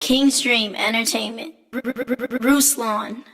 King's Dream Entertainment. Ruslan.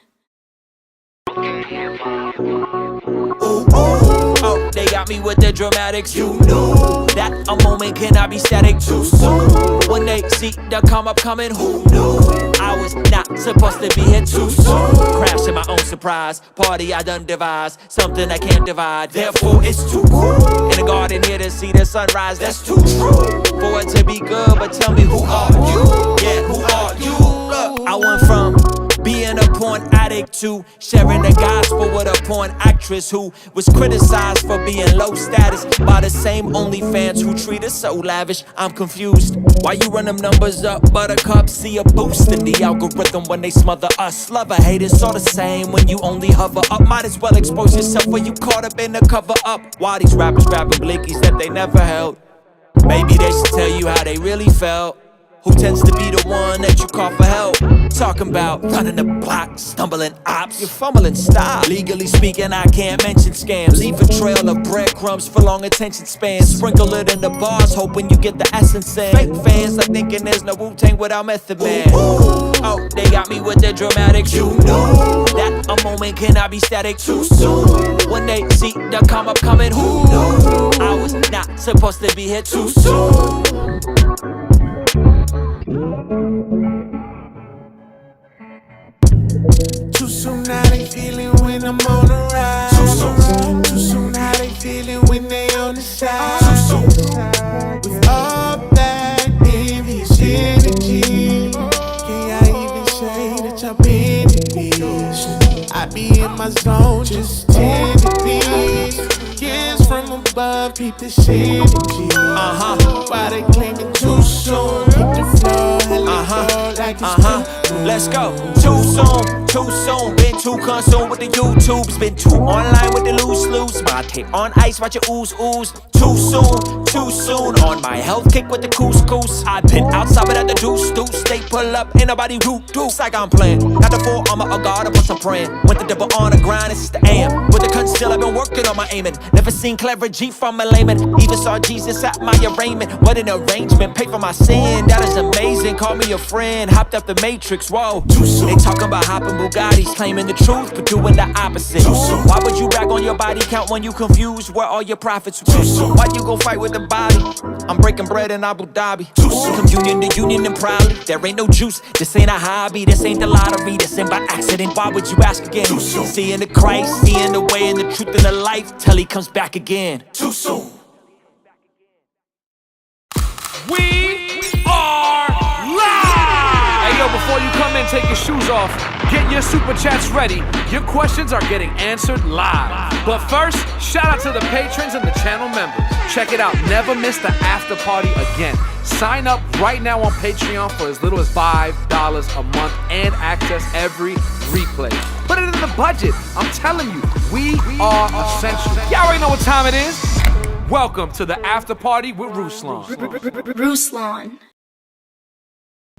Oh, they got me with the dramatics. You knew that a moment cannot be static too soon. When they see the come up coming, who knew I was not supposed to be here too soon? Crashing my own surprise party, I done devised something I can't divide. Therefore, it's too cool in the garden here to see the sunrise. That's too true for it to be good. But tell me, who are you? Yeah, who are you? Look, I went from being a porn addict to sharing the gospel with a porn actress who was criticized for being low status by the same OnlyFans who treat us so lavish. I'm confused. Why you run them numbers up, buttercup? See a boost in the algorithm when they smother us. Love or hate, it's all the same when you only hover up. Might as well expose yourself when you caught up in the cover up. Why these rappers grabbing blinkies that they never held? Maybe they should tell you how they really felt. Who tends to be the one that you call for help? Talking about running the block, stumbling ops. You're fumbling, stop. Legally speaking, I can't mention scams. Leave a trail of breadcrumbs for long attention spans. Sprinkle it in the bars, hoping you get the essence in. Fake fans are thinking there's no Wu-Tang without Method Man. Oh, they got me with the dramatics. You know that a moment cannot be static too soon. When they see the come up coming, who knew I was not supposed to be here too soon? Too soon, how they feeling when I'm on the ride? Too soon, how they feeling when they on the side? With all that envious energy, can I even say that y'all been to me? I be in my zone, just tending me. Gifts from above, peep the synergy. Why they claiming too soon? Keep the flow, hella like it's too. Let's go. Too soon. Been too consumed with the YouTubes. Been too online with the loose. My tape on ice, watch it ooze. Too soon. On my health kick with the couscous. I've been outside without the deuce. They pull up, ain't nobody root. Like I'm playing. Got the full armor of God, plus I'm praying. Went the double on the grind, it's the AM. With the conceal, I've been working on my aiming. Never seen clever G from a layman. Even saw Jesus at my arraignment. What an arrangement, pay for my sin. That is amazing, call me a friend. Hopped up the Matrix, whoa. They talking about hopping Bugattis, claiming the truth, but doing the opposite. Why would you brag on your body count when you confused where all your profits went? Why you go fight with the body? I'm breaking bread in Abu Dhabi. Communion to union and proudly. There ain't no juice, this ain't a hobby. This ain't the lottery, this ain't by accident. Why would you ask again? Seeing the Christ, seeing the way and the truth and the life, till he comes back again. Too soon. We are live! Hey yo, before you come in, take your shoes off. Get your super chats ready. Your questions are getting answered live. But first, shout out to the patrons and the channel members. Check it out, never miss the after party again. Sign up right now on Patreon for as little as $5 a month and access every replay. Put it in the budget. I'm telling you, we are essential. Y'all already know what time it is. Welcome to the after party with Ruslan. Ruslan.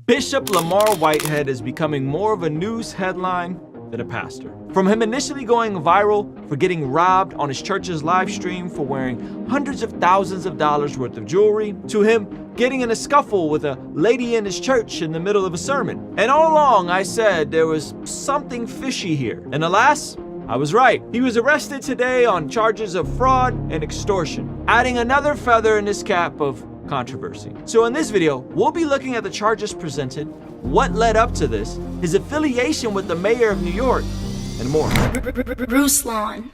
Bishop Lamor Whithead is becoming more of a news headline than a pastor. From him initially going viral for getting robbed on his church's live stream for wearing hundreds of thousands of dollars worth of jewelry, to him getting in a scuffle with a lady in his church in the middle of a sermon. And all along I said there was something fishy here. And alas, I was right. He was arrested today on charges of fraud and extortion, adding another feather in his cap of controversy. So in this video, we'll be looking at the charges presented, what led up to this, his affiliation with the mayor of New York, and more. Ruslan.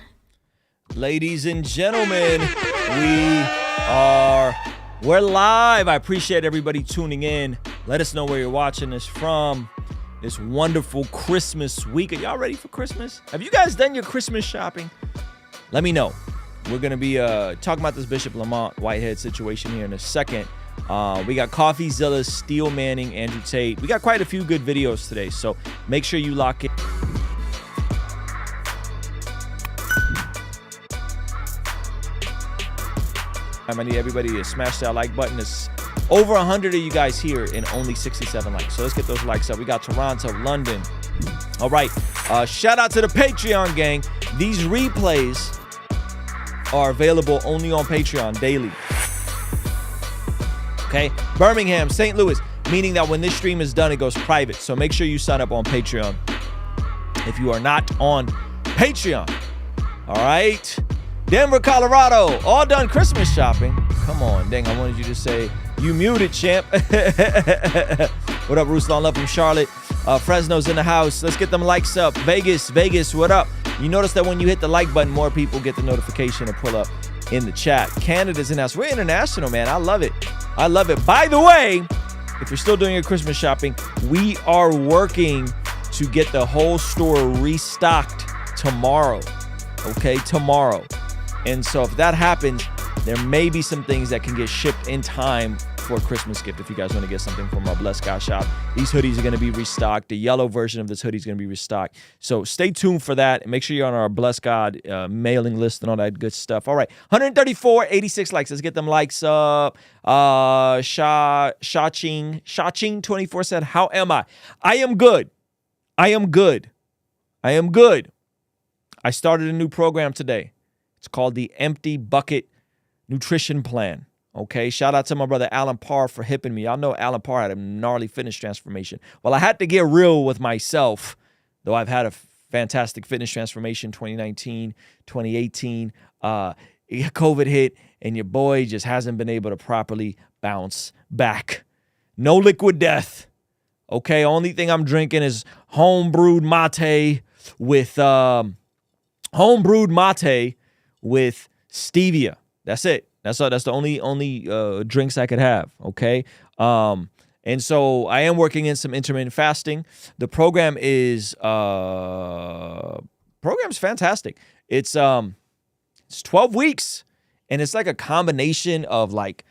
Ladies and gentlemen, we're live. I appreciate everybody tuning in. Let us know where you're watching this from. This wonderful Christmas week. Are y'all ready for Christmas? Have you guys done your Christmas shopping? Let me know. We're going to be talking about this Bishop Lamor Whithead situation here in a second. We got Coffeezilla, Steel Manning, Andrew Tate. We got quite a few good videos today, so make sure you lock in. I need everybody to smash that like button. It's over 100 of you guys here and only 67 likes. So let's get those likes up. We got Toronto, London. All right. Shout out to the Patreon gang. These replays are available only on Patreon daily. Okay. Birmingham, St. Louis, meaning that when this stream is done, it goes private. So make sure you sign up on Patreon if you are not on Patreon. All right. Denver, Colorado, all done Christmas shopping. Come on, dang, I wanted you to say you muted, champ. What up, Ruslan? Love from Charlotte. Fresno's in the house. Let's get them likes up. Vegas, what up? You notice that when you hit the like button, more people get the notification to pull up in the chat. Canada's in the house. We're international, man. I love it. I love it. By the way, if you're still doing your Christmas shopping, we are working to get the whole store restocked tomorrow. Okay, tomorrow. And so if that happens, there may be some things that can get shipped in time for a Christmas gift if you guys want to get something from our Blessed God shop. These hoodies are going to be restocked. The yellow version of this hoodie is going to be restocked. So stay tuned for that. And make sure you're on our Blessed God mailing list and all that good stuff. All right, 134, 86 likes. Let's get them likes up. Shaching24 said, how am I? I am good. I am good. I am good. I started a new program today. It's called the Empty Bucket Nutrition Plan. Okay, shout out to my brother Alan Parr for hipping me. Y'all know Alan Parr had a gnarly fitness transformation. Well, I had to get real with myself, though I've had a fantastic fitness transformation 2019, 2018. COVID hit, and your boy just hasn't been able to properly bounce back. No liquid death. Okay, only thing I'm drinking is home-brewed mate with stevia. That's it. That's the only drinks I could have. Okay. And so I am working in some intermittent fasting. The program is program's fantastic. It's 12 weeks, and it's like a combination of like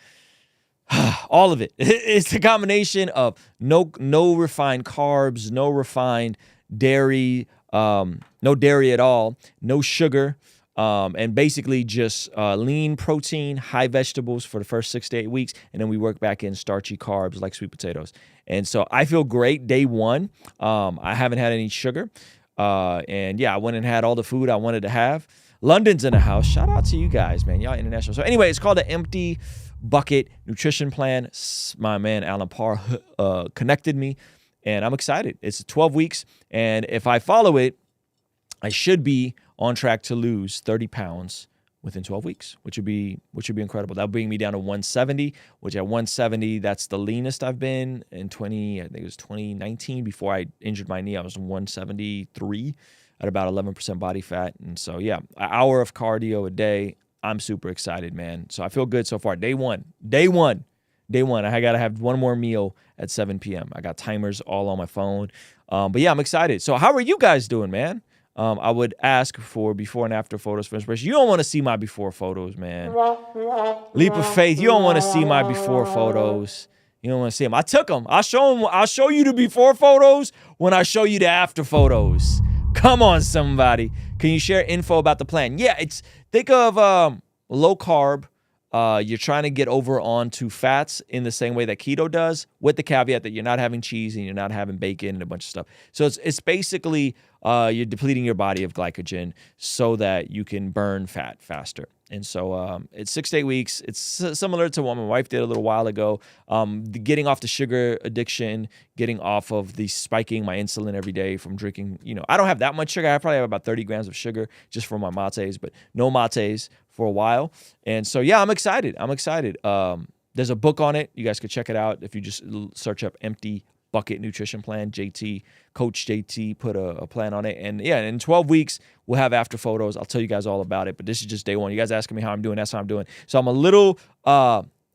all of it. It's a combination of no refined carbs, no refined dairy, no dairy at all, no sugar. And basically just lean protein, high vegetables for the first 6 to 8 weeks. And then we work back in starchy carbs like sweet potatoes. And so I feel great day one. I haven't had any sugar. And yeah, I went and had all the food I wanted to have. London's in the house. Shout out to you guys, man. Y'all international. So anyway, it's called the Empty Bucket Nutrition Plan. My man, Alan Parr, connected me. And I'm excited. It's 12 weeks. And if I follow it, I should be on track to lose 30 pounds within 12 weeks, which would be incredible. That'll bring me down to 170, which at 170, that's the leanest I've been in 2019. Before I injured my knee, I was 173 at about 11% body fat. And so, yeah, an hour of cardio a day. I'm super excited, man. So I feel good so far. Day one. I got to have one more meal at 7 p.m. I got timers all on my phone. But yeah, I'm excited. So how are you guys doing, man? I would ask for before and after photos for inspiration. You don't want to see my before photos, man. Leap of faith. You don't want to see my before photos. You don't want to see them. I took them. I'll show you the before photos when I show you the after photos. Come on, somebody. Can you share info about the plan? Yeah, think of low carb. You're trying to get over onto fats in the same way that keto does, with the caveat that you're not having cheese and you're not having bacon and a bunch of stuff. So it's basically you're depleting your body of glycogen so that you can burn fat faster. And so it's 6 to 8 weeks. It's similar to what my wife did a little while ago. Getting off the sugar addiction, getting off of the spiking my insulin every day from drinking. I don't have that much sugar. I probably have about 30 grams of sugar just for my mates, but no mates for a while. And so, yeah, I'm excited. There's a book on it. You guys could check it out if you just search up Empty Bucket Nutrition Plan. Coach JT put a plan on it. And yeah, in 12 weeks, we'll have after photos. I'll tell you guys all about it, but this is just day one. You guys asking me how I'm doing. That's how I'm doing. So I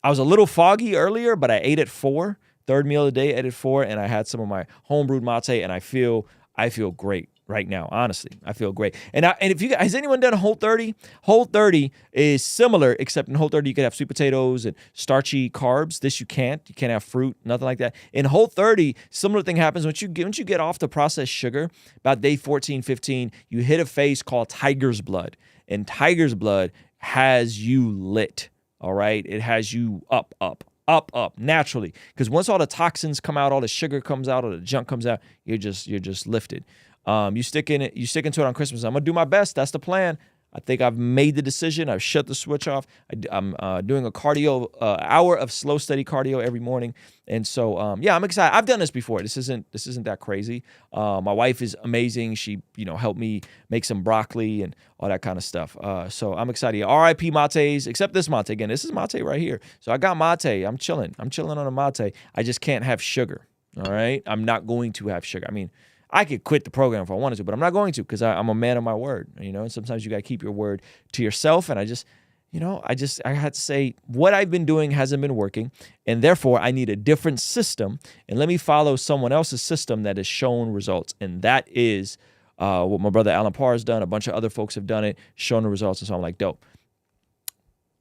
was a little foggy earlier, but I ate at 4, third meal of the day, ate at 4, and I had some of my home brewed mate, and I feel great right now. Honestly, I feel great. And if you guys, has anyone done Whole 30? Whole 30 is similar, except in Whole 30 you can have sweet potatoes and starchy carbs. This you can't. You can't have fruit, nothing like that. In Whole 30, similar thing happens once you get off the processed sugar. About day 14, 15, you hit a phase called tiger's blood, and tiger's blood has you lit. All right, it has you up naturally, because once all the toxins come out, all the sugar comes out, all the junk comes out, you're just lifted. You stick into it on Christmas. I'm gonna do my best. That's the plan. I think I've made the decision. I've shut the switch off. I'm doing a cardio, hour of slow, steady cardio every morning. And so, yeah, I'm excited. I've done this before. This isn't that crazy. My wife is amazing. She, helped me make some broccoli and all that kind of stuff. So I'm excited. R.I.P. mates, except this mate. Again, this is mate right here. So I got mate. I'm chilling. I'm chilling on a mate. I just can't have sugar. All right? I'm not going to have sugar. I mean, I could quit the program if I wanted to, but I'm not going to because I'm a man of my word, and sometimes you got to keep your word to yourself. And I had to say what I've been doing hasn't been working, and therefore I need a different system, and let me follow someone else's system that has shown results. And that is what my brother Alan Parr has done. A bunch of other folks have done it, shown the results. And so I'm like, dope.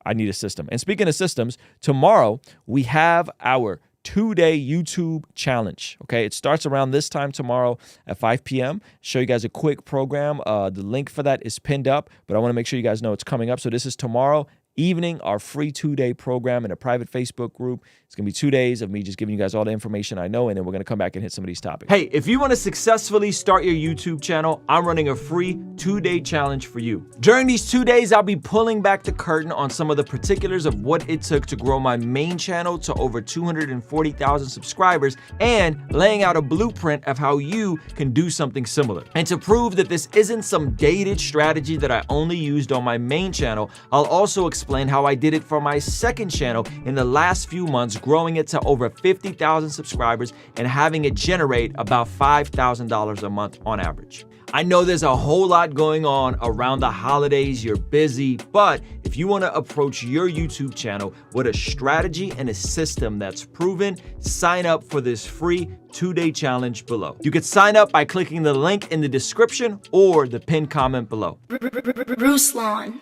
I need a system. And speaking of systems, tomorrow we have our 2-day YouTube challenge. Okay, it starts around this time tomorrow at 5 p.m. Show you guys a quick program. The link for that is pinned up, but I want to make sure you guys know it's coming up. So this is tomorrow evening, our free 2-day program in a private Facebook group. It's going to be 2 days of me just giving you guys all the information I know, and then we're going to come back and hit some of these topics. Hey, if you want to successfully start your YouTube channel, I'm running a free 2-day challenge for you. During these 2 days, I'll be pulling back the curtain on some of the particulars of what it took to grow my main channel to over 240,000 subscribers and laying out a blueprint of how you can do something similar. And to prove that this isn't some dated strategy that I only used on my main channel, I'll also explain how I did it for my second channel in the last few months, growing it to over 50,000 subscribers and having it generate about $5,000 a month on average. I know there's a whole lot going on around the holidays, you're busy, but if you want to approach your YouTube channel with a strategy and a system that's proven, sign up for this free 2-day challenge below. You can sign up by clicking the link in the description or the pinned comment below. Ruslan.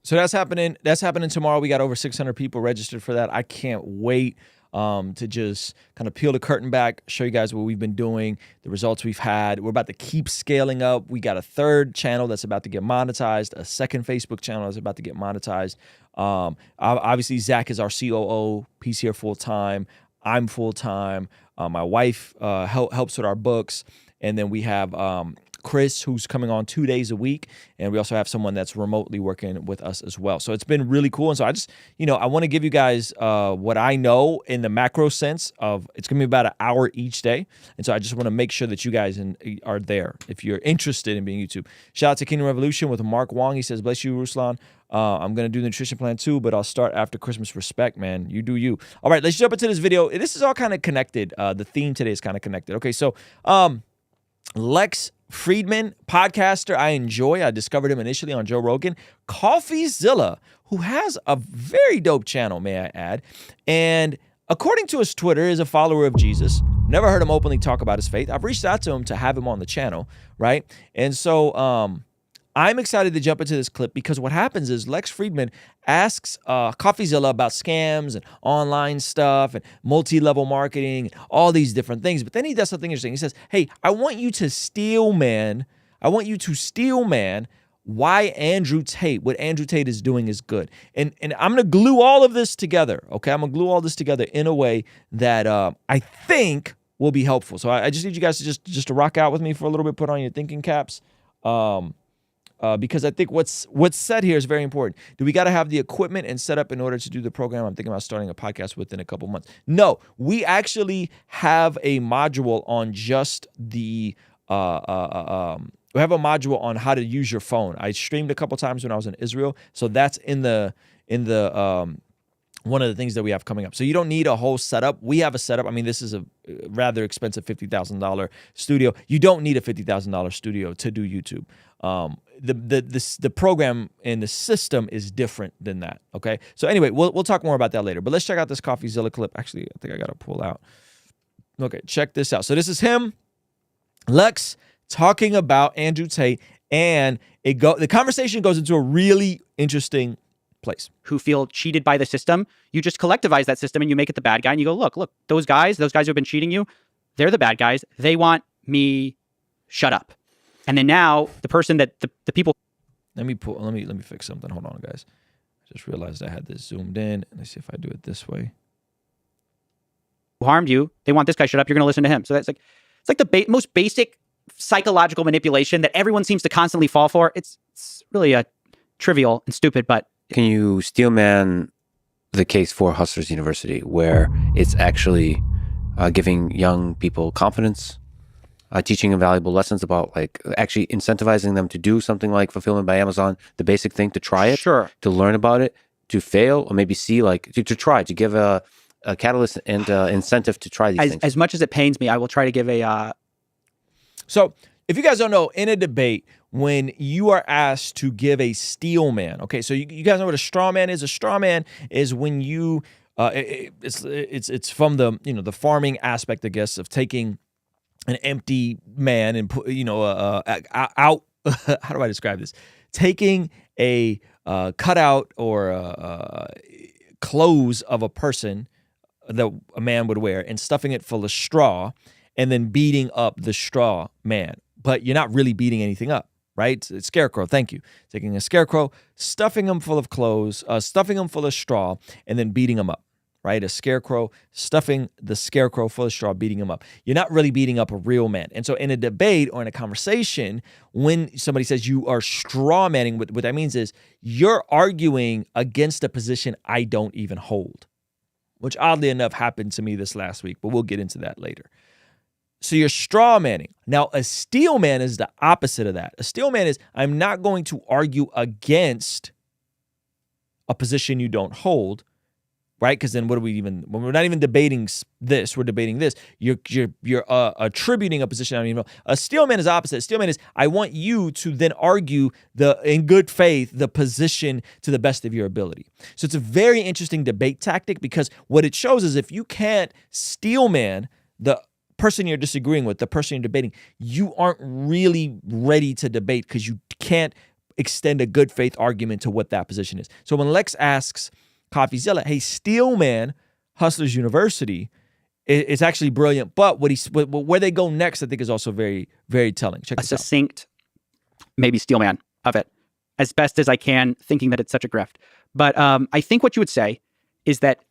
So that's happening. That's happening tomorrow. We got over 600 people registered for that. I can't wait to just kind of peel the curtain back, show you guys what we've been doing, the results we've had. We're about to keep scaling up. We got a third channel that's about to get monetized, a second Facebook channel that's about to get monetized. Obviously, Zach is our COO. He's here full time. I'm full time. My wife helps with our books, and then we have Chris, who's coming on 2 days a week. And we also have someone that's remotely working with us as well. So it's been really cool. And so I just, I want to give you guys what I know in the macro sense of it's going to be about an hour each day. And so I just want to make sure that you guys are there if you're interested in being YouTube. Shout out to Kingdom Revolution with Mark Wong. He says, bless you, Ruslan. I'm going to do the nutrition plan too, but I'll start after Christmas. Respect, man. You do you. All right, let's jump into this video. This is all kind of connected. The theme today is kind of connected. Okay, so Lex Friedman, podcaster I enjoy. I discovered him initially on Joe Rogan. Coffeezilla, who has a very dope channel, may I add. And according to his Twitter, is a follower of Jesus. Never heard him openly talk about his faith. I've reached out to him to have him on the channel, right? And so I'm excited to jump into this clip because what happens is Lex Friedman asks Coffeezilla about scams and online stuff and multi-level marketing and all these different things. But then he does something interesting. He says, hey, I want you to steel man why Andrew Tate, what Andrew Tate is doing is good. And I'm going to glue all of this together, okay? I'm going to glue all this together in a way that I think will be helpful. So I just need you guys to just to rock out with me for a little bit, put on your thinking caps. Because I think what's said here is very important. Do we got to have the equipment and setup in order to do the program? I'm thinking about starting a podcast within a couple months. No, we actually have a module on just the we have a module on how to use your phone. I streamed a couple times when I was in Israel, so that's in the one of the things that we have coming up. So you don't need a whole setup. We have a setup. I mean, this is a rather expensive $50,000 studio. You don't need a $50,000 studio to do YouTube. The program and the system is different than that, okay? So anyway, we'll talk more about that later. But let's check out this Coffeezilla clip. Actually, I think I got to pull out. Okay, check this out. So this is him, Lex, talking about Andrew Tate, and the conversation goes into a really interesting place. Who feel cheated by the system, you just collectivize that system and you make it the bad guy and you go, look, those guys who have been cheating you, they're the bad guys. They want me shut up. And then now the person that the people. Let me fix something. Hold on, guys. I just realized I had this zoomed in. Let's see if I do it this way. Who harmed you? They want this guy shut up. You're going to listen to him. So it's like the most basic psychological manipulation that everyone seems to constantly fall for. It's really trivial and stupid, but Can you steelman the case for Hustlers University, where it's actually giving young people confidence, teaching them valuable lessons about like actually incentivizing them to do something like Fulfillment by Amazon, the basic thing, to try it, Sure. to learn about it, to fail, or maybe see like to try, to give a catalyst and incentive to try these things. As much as it pains me, I will try to give a So, if you guys don't know, in a debate, when you are asked to give a steel man, okay, so you guys know what a straw man is? A straw man is when you, it's from the, the farming aspect, I guess, of taking an empty man and put, out, how do I describe this? Taking a cutout or clothes of a person that a man would wear and stuffing it full of straw and then beating up the straw man. But you're not really beating anything up, right? It's scarecrow, thank you. Taking a scarecrow, stuffing him full of clothes, stuffing him full of straw, and then beating him up, right? A scarecrow, stuffing the scarecrow full of straw, beating him up. You're not really beating up a real man. And so in a debate or in a conversation, when somebody says you are straw manning, what that means is you're arguing against a position I don't even hold, which oddly enough happened to me this last week, but we'll get into that later. So you're straw manning. Now, a steel man is the opposite of that. A steel man is, I'm not going to argue against a position you don't hold, right? Because then when we're not even debating this, we're debating this. You're attributing a position I don't even know. A steel man is opposite. A steel man is, I want you to then argue in good faith, the position to the best of your ability. So it's a very interesting debate tactic, because what it shows is if you can't steel man the person you're disagreeing with, the person you're debating, you aren't really ready to debate because you can't extend a good faith argument to what that position is. So when Lex asks Coffeezilla, hey, steel man, Hustlers University, it's actually brilliant. But where they go next, I think, is also very, very telling. Check this out. succinct, maybe steel man of it, as best as I can, thinking that it's such a grift. But I think what you would say is that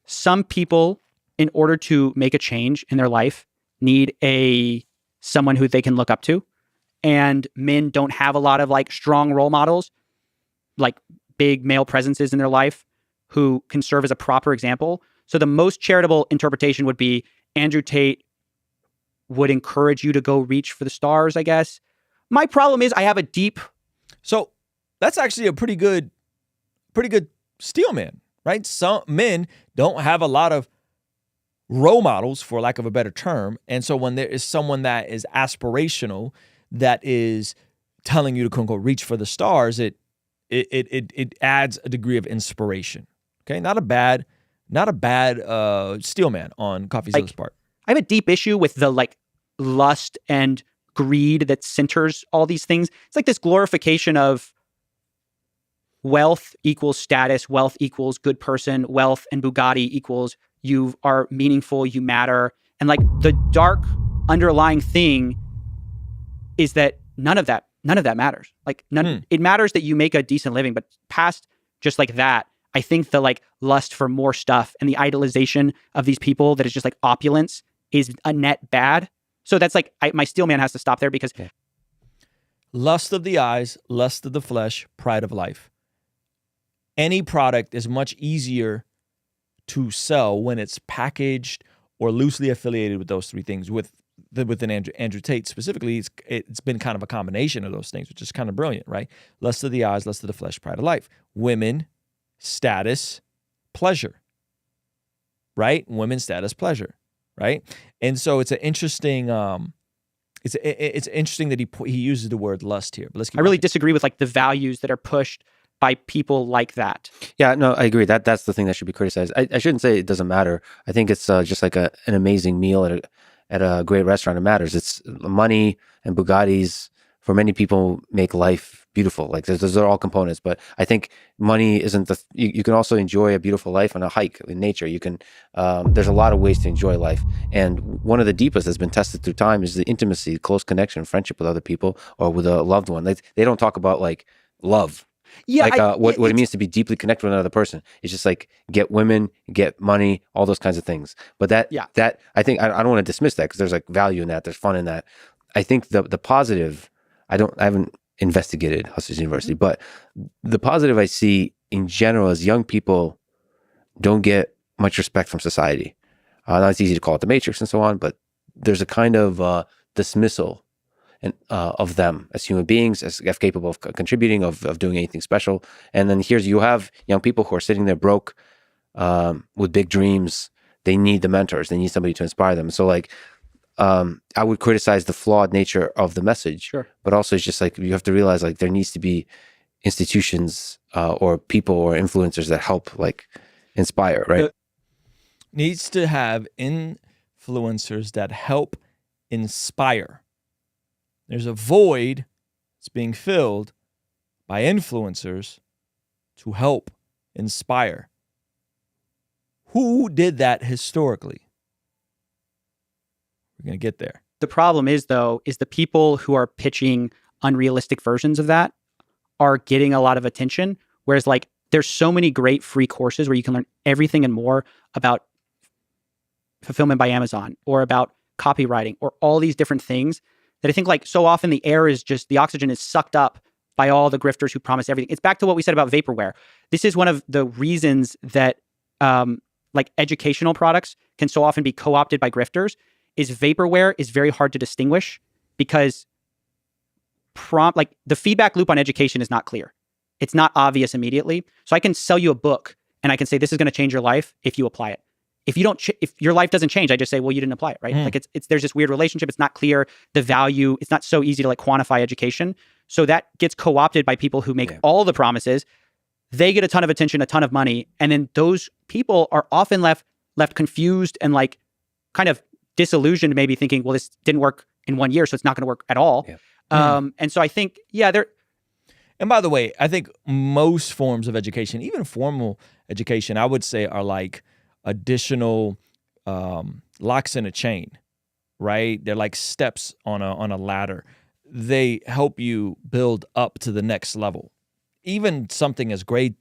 some people, in order to make a change in their life, need someone who they can look up to. And men don't have a lot of like strong role models, like big male presences in their life who can serve as a proper example. So the most charitable interpretation would be Andrew Tate would encourage you to go reach for the stars, I guess. My problem is I have a deep... So that's actually a pretty good steel man, right? Some men don't have a lot of role models, for lack of a better term. And so when there is someone that is aspirational, that is telling you to quote unquote reach for the stars, it adds a degree of inspiration. Okay, not a bad steel man on Coffeezilla's part. I have a deep issue with the like lust and greed that centers all these things. It's like this glorification of wealth equals status, wealth equals good person, wealth and Bugatti equals you are meaningful, you matter. And like the dark underlying thing is that none of that matters. Like it matters that you make a decent living, but past just like that, I think the like lust for more stuff and the idolization of these people that is just like opulence is a net bad. So that's like, my steel man has to stop there because lust of the eyes, lust of the flesh, pride of life. Any product is much easier to sell when it's packaged or loosely affiliated with those three things. Within Andrew Tate specifically, it's been kind of a combination of those things, which is kind of brilliant, right? Lust of the eyes, lust of the flesh, pride of life. Women, status, pleasure, right? Women, status, pleasure, right? And so it's an interesting. It's interesting that he uses the word lust here. But let's keep I really going. disagree with like the values that are pushed by people like that. Yeah, no, I agree. That's the thing that should be criticized. I shouldn't say it doesn't matter. I think it's just like an amazing meal at a great restaurant. It matters. It's money and Bugattis for many people make life beautiful. Like those are all components. But I think money isn't you can also enjoy a beautiful life on a hike in nature. You can, there's a lot of ways to enjoy life. And one of the deepest that's been tested through time is the intimacy, close connection, friendship with other people or with a loved one. They don't talk about like love. Yeah, like what it means to be deeply connected with another person. It's just like get women, get money, all those kinds of things. But that I think I don't want to dismiss that because there's like value in that, there's fun in that. I think the positive, I haven't investigated Hustlers University, but the positive I see in general is young people don't get much respect from society. Now it's easy to call it the Matrix and so on, but there's a kind of dismissal of them as human beings, as capable of contributing, of doing anything special. And then you have young people who are sitting there broke, with big dreams. They need the mentors. They need somebody to inspire them. So like, I would criticize the flawed nature of the message, Sure. but also it's just like, you have to realize like there needs to be institutions or people or influencers that help like inspire, right? Needs to have influencers that help inspire. There's a void that's being filled by influencers to help inspire. Who did that historically? We're going to get there. The problem is, though, is the people who are pitching unrealistic versions of that are getting a lot of attention. Whereas, like, there's so many great free courses where you can learn everything and more about fulfillment by Amazon or about copywriting or all these different things that I think, like, so often the air is just, the oxygen is sucked up by all the grifters who promise everything. It's back to what we said about vaporware. This is one of the reasons that, like, educational products can so often be co-opted by grifters. Is vaporware is very hard to distinguish because like the feedback loop on education is not clear. It's not obvious immediately. So I can sell you a book and I can say, this is going to change your life if you apply it. If you don't, if your life doesn't change, I just say, well, you didn't apply it, right? Like it's there's this weird relationship. It's not clear the value. It's not so easy to like quantify education. So that gets co-opted by people who make all the promises. They get a ton of attention, a ton of money, and then those people are often left confused and like kind of disillusioned, maybe thinking, well, this didn't work in 1 year, so it's not going to work at all. And so I think, they're. And by the way, I think most forms of education, even formal education, I would say are like additional locks in a chain, right? They're like steps on a ladder. They help you build up to the next level. Even something as grade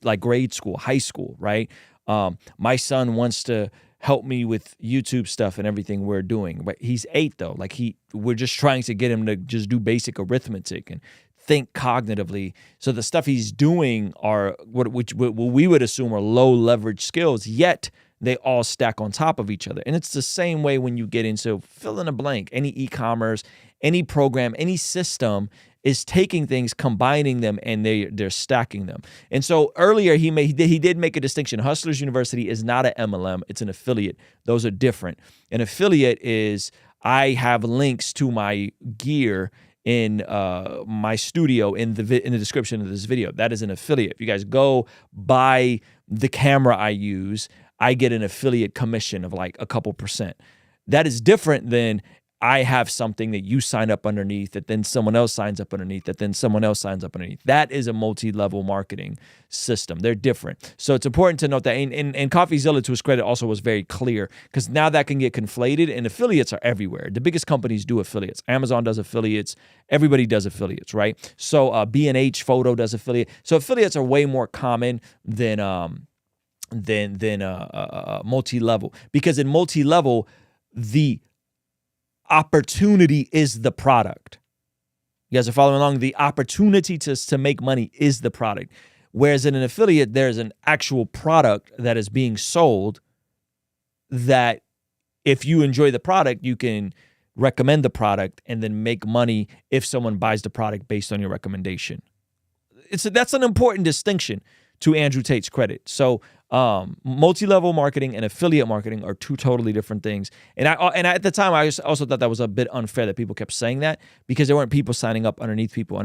school, high school, right? My son wants to help me with YouTube stuff and everything we're doing. But he's 8 though. Like we're just trying to get him to just do basic arithmetic and think cognitively. So the stuff he's doing are what we would assume are low leverage skills, yet they all stack on top of each other. And it's the same way when you get into fill in a blank, any e-commerce, any program, any system is taking things, combining them, and they're stacking them. And so earlier he did make a distinction. Hustlers University is not an MLM; it's an affiliate. Those are different. An affiliate is I have links to my gear in my studio in the description of this video. That is an affiliate. If you guys go buy the camera I use, I get an affiliate commission of like a couple %. That is different than I have something that you sign up underneath, that then someone else signs up underneath, that then someone else signs up underneath. That is a multi-level marketing system. They're different. So it's important to note that. And Coffeezilla, to his credit, also was very clear, because now that can get conflated, and affiliates are everywhere. The biggest companies do affiliates. Amazon does affiliates. Everybody does affiliates, right? So B&H Photo does affiliate. So affiliates are way more common than multi-level, because in multi-level, the opportunity is the product. You guys are following along? The opportunity to make money is the product. Whereas in an affiliate, there's an actual product that is being sold that if you enjoy the product, you can recommend the product and then make money if someone buys the product based on your recommendation. That's an important distinction, to Andrew Tate's credit. So multi-level marketing and affiliate marketing are two totally different things. And at the time, I also thought that was a bit unfair that people kept saying that, because there weren't people signing up underneath people,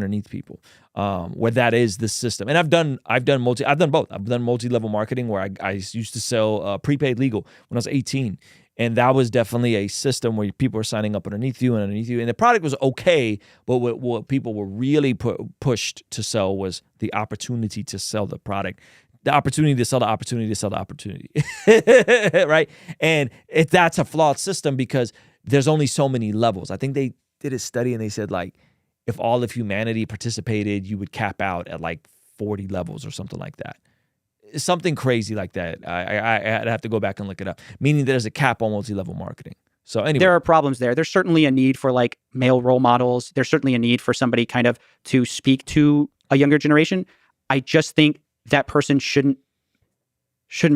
where that is the system. And I've done both. I've done multi-level marketing where I used to sell prepaid legal when I was 18. And that was definitely a system where people were signing up underneath you. And the product was okay, but what people were really pushed to sell was the opportunity to sell the product. The opportunity to sell the opportunity to sell the opportunity, right? And that's a flawed system, because there's only so many levels. I think they did a study and they said, like, if all of humanity participated, you would cap out at like 40 levels or something like that. Something crazy like that. I'd have to go back and look it up. Meaning there's a cap on multi-level marketing. So anyway, there are problems there. There's certainly a need for like male role models. There's certainly a need for somebody kind of to speak to a younger generation. I just think that person shouldn't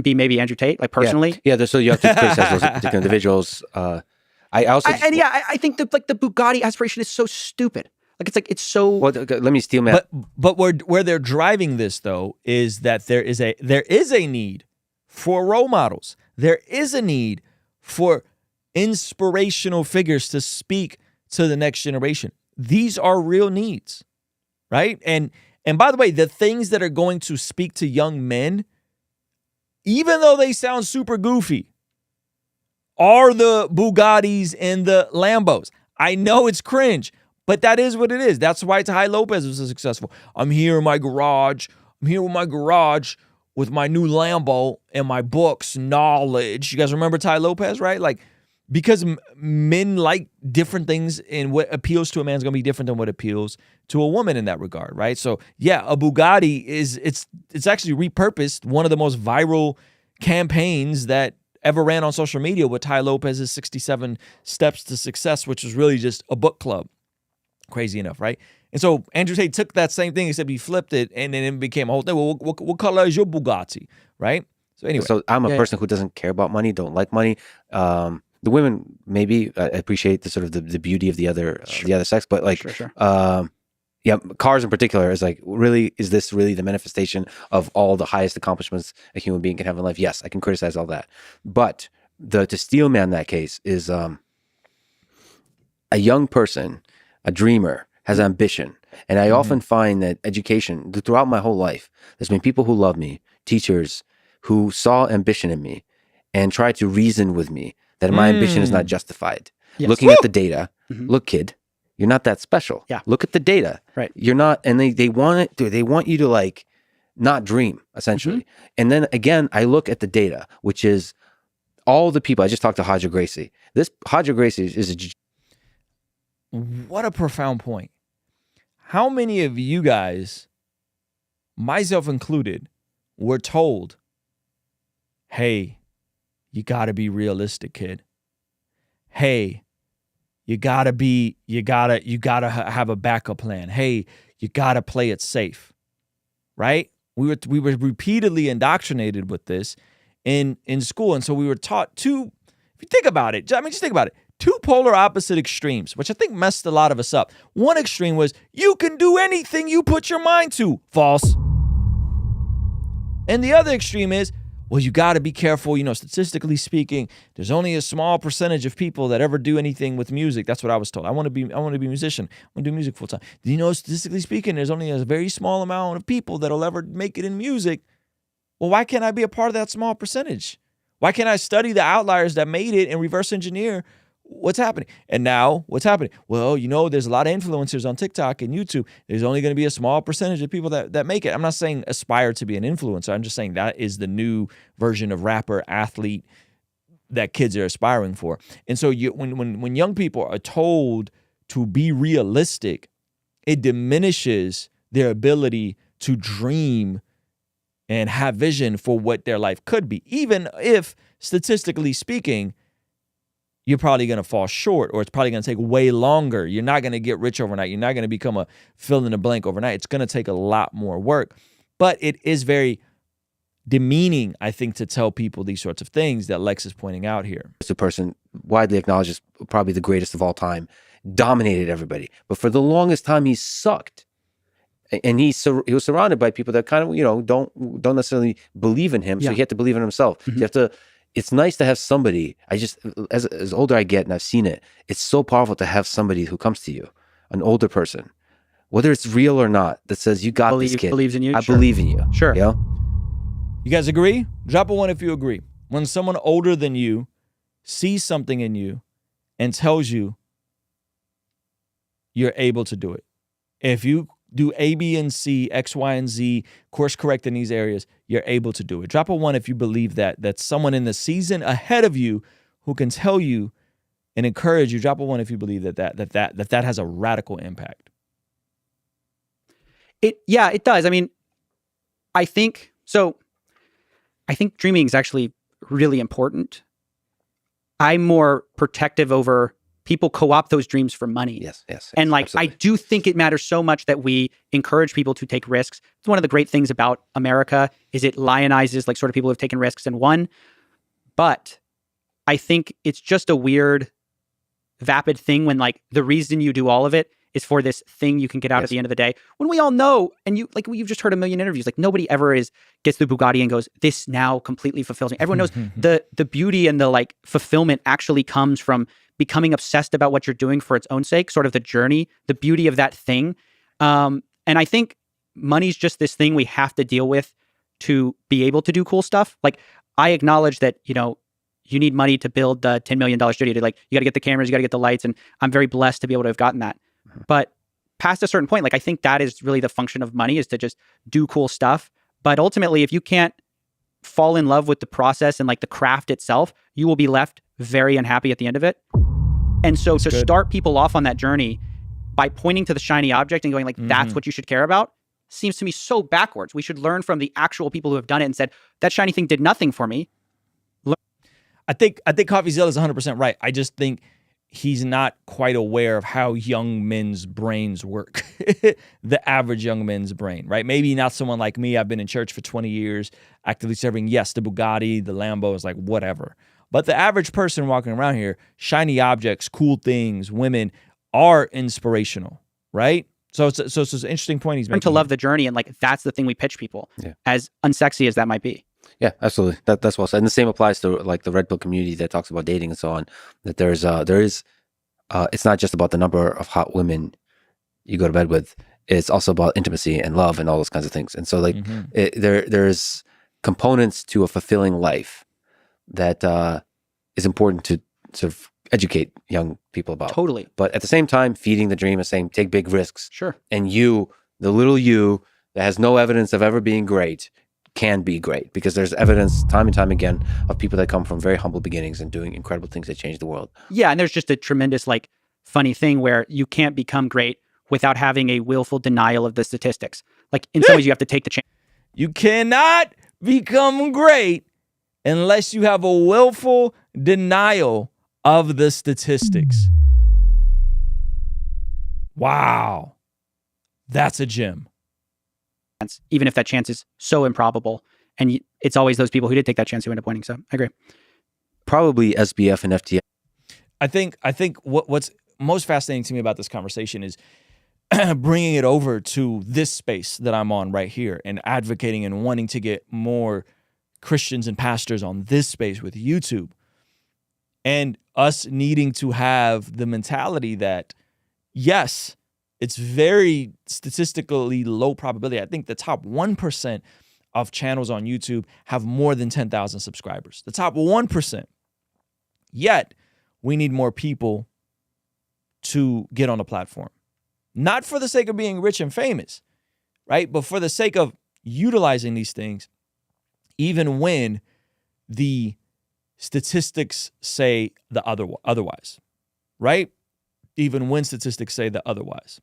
be maybe Andrew Tate, like personally. Yeah. So you have to criticize those particular individuals. I also I think that like the Bugatti aspiration is so stupid. Like it's so. well. Let me steal man. but where they're driving this though is that there is a need for role models. There is a need for inspirational figures to speak to the next generation. These are real needs, right? And by the way, the things that are going to speak to young men, even though they sound super goofy, are the Bugattis and the Lambos. I know it's cringe, but that is what it is. That's why Ty Lopez was so successful. I'm here in my garage. I'm here with my garage with my new Lambo and my books, knowledge. You guys remember Ty Lopez, right? Like, because men like different things, and what appeals to a man is going to be different than what appeals to a woman in that regard, right? So yeah, a Bugatti it's actually repurposed one of the most viral campaigns that ever ran on social media with Ty Lopez's 67 Steps to Success, which was really just a book club. Crazy enough, right? And so Andrew Tate took that same thing, except he flipped it, and then it became a whole thing. Well, what color is your Bugatti, right? So anyway. So I'm a person who doesn't care about money, don't like money. The women maybe appreciate the sort of the beauty of the other sex, but like, yeah, cars in particular is like, really, is this really the manifestation of all the highest accomplishments a human being can have in life? Yes, I can criticize all that, but to steel man that case is a young person, a dreamer, has ambition, and I often find that education throughout my whole life, there's been people who love me, teachers who saw ambition in me and tried to reason with me that my ambition is not justified. Yes. Looking at the data, look, kid, you're not that special. Yeah. Look at the data. Right. You're not, and they want it to, they want you to like not dream, essentially. And then again, I look at the data, which is all the people. I just talked to Haja Gracie. This Haja Gracie is what a profound point. How many of you guys, myself included, were told, hey, you gotta be realistic, kid. Hey, you gotta have a backup plan. Hey, you gotta play it safe, right? We were repeatedly indoctrinated with this in school, and so we were taught two. If you think about it, just think about it. Two polar opposite extremes, which I think messed a lot of us up. One extreme was you can do anything you put your mind to. False. And the other extreme is, well, you got to be careful. Statistically speaking, there's only a small percentage of people that ever do anything with music. That's what I was told. I want to be a musician. I want to do music full time. Statistically speaking, there's only a very small amount of people that'll ever make it in music. Well, why can't I be a part of that small percentage? Why can't I study the outliers that made it and reverse engineer what's happening? And now what's happening? Well, there's a lot of influencers on TikTok and YouTube. There's only going to be a small percentage of people that make it. I'm not saying aspire to be an influencer. I'm just saying that is the new version of rapper, athlete that kids are aspiring for. And so when young people are told to be realistic, it diminishes their ability to dream and have vision for what their life could be, even if statistically speaking, you're probably going to fall short, or it's probably going to take way longer. You're not going to get rich overnight. You're not going to become a fill in the blank overnight. It's going to take a lot more work. But it is very demeaning, I think, to tell people these sorts of things that Lex is pointing out here. It's a person widely acknowledged as probably the greatest of all time, dominated everybody. But for the longest time, he sucked. And he was surrounded by people that kind of, don't necessarily believe in him. So he had to believe in himself. You have to. It's nice to have somebody. As older I get and I've seen it, it's so powerful to have somebody who comes to you, an older person, whether it's real or not, that says, you got this, kid. Believes in you. I believe in you. Sure. You guys agree? Drop a 1 if you agree. When someone older than you sees something in you and tells you you're able to do it. If you do A, B, and C, X, Y, and Z, course correct in these areas, you're able to do it. Drop a 1 if you believe that someone in the season ahead of you who can tell you and encourage you. Drop a 1 if you believe that has a radical impact. It does. I mean, I think dreaming is actually really important. I'm more protective over people co-opt those dreams for money. Yes. And like, absolutely. I do think it matters so much that we encourage people to take risks. It's one of the great things about America is it lionizes like sort of people who have taken risks and won. But I think it's just a weird, vapid thing when like the reason you do all of it is for this thing you can get out at the end of the day. When we all know, and you like you've just heard a million interviews, like nobody ever gets the Bugatti and goes, this now completely fulfills me. Everyone knows the beauty and the like fulfillment actually comes from becoming obsessed about what you're doing for its own sake, sort of the journey, the beauty of that thing. And I think money's just this thing we have to deal with to be able to do cool stuff. Like I acknowledge that, you know, you need money to build the $10 million studio. Like you got to get the cameras, you got to get the lights. And I'm very blessed to be able to have gotten that. But past a certain point, like I think that is really the function of money, is to just do cool stuff. But ultimately, if you can't fall in love with the process and like the craft itself, you will be left very unhappy at the end of it. And so to start people off on that journey by pointing to the shiny object and going like, that's what you should care about, seems to me so backwards. We should learn from the actual people who have done it and said, that shiny thing did nothing for me. I think Coffeezilla is 100% right. I just think he's not quite aware of how young men's brains work. The average young man's brain, right? Maybe not someone like me. I've been in church for 20 years, actively serving, yes, the Bugatti, the Lambo is like whatever. But the average person walking around here, shiny objects, cool things, women are inspirational, right? So it's an interesting point he's making. To love the journey, and like that's the thing we pitch people, as unsexy as that might be. Yeah, absolutely. That's well said. And the same applies to like the Red Pill community that talks about dating and so on. That there is it's not just about the number of hot women you go to bed with. It's also about intimacy and love and all those kinds of things. And so like there's components to a fulfilling life that is important to sort of educate young people about. Totally. But at the same time, feeding the dream and saying take big risks. Sure. And you, the little you that has no evidence of ever being great, can be great, because there's evidence time and time again of people that come from very humble beginnings and doing incredible things that change the world. Yeah, and there's just a tremendous like funny thing where you can't become great without having a willful denial of the statistics. Like in some ways you have to take the chance. You cannot become great unless you have a willful denial of the statistics. Wow. That's a gem. Even if that chance is so improbable. And it's always those people who did take that chance who end up winning. So I agree. Probably SBF and FTX. I think what's most fascinating to me about this conversation is bringing it over to this space that I'm on right here and advocating and wanting to get more Christians and pastors on this space with YouTube, and us needing to have the mentality that, yes, it's very statistically low probability. I think the top 1% of channels on YouTube have more than 10,000 subscribers. The top 1%. Yet, we need more people to get on the platform. Not for the sake of being rich and famous, right? But for the sake of utilizing these things, even when the statistics say the otherwise, right? Even when statistics say the otherwise.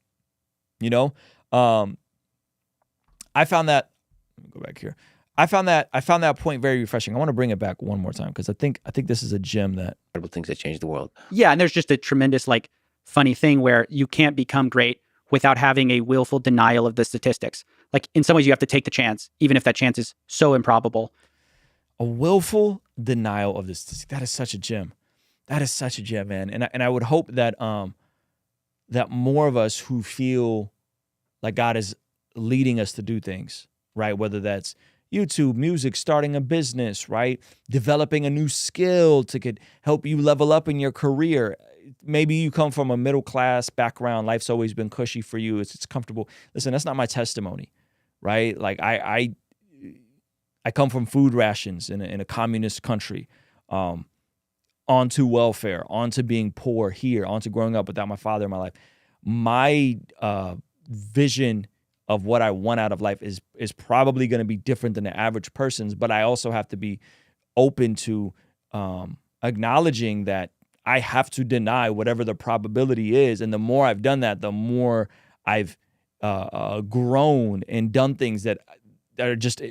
You know, I found that. Let me go back here. I found that point very refreshing. I want to bring it back one more time because I think this is a gem that incredible things that change the world. Yeah, and there's just a tremendous like funny thing where you can't become great without having a willful denial of the statistics. Like in some ways you have to take the chance, even if that chance is so improbable. A willful denial of this. That is such a gem. That is such a gem, man. And I would hope that that more of us who feel like God is leading us to do things, right? Whether that's YouTube, music, starting a business, right? Developing a new skill to help you level up in your career. Maybe you come from a middle class background. Life's always been cushy for you. It's comfortable. Listen, that's not my testimony, right? Like I come from food rations in a communist country, onto welfare, onto being poor here, onto growing up without my father in my life. My vision of what I want out of life is probably going to be different than the average person's, but I also have to be open to acknowledging that I have to deny whatever the probability is. And the more I've done that, the more I've grown and done things that are just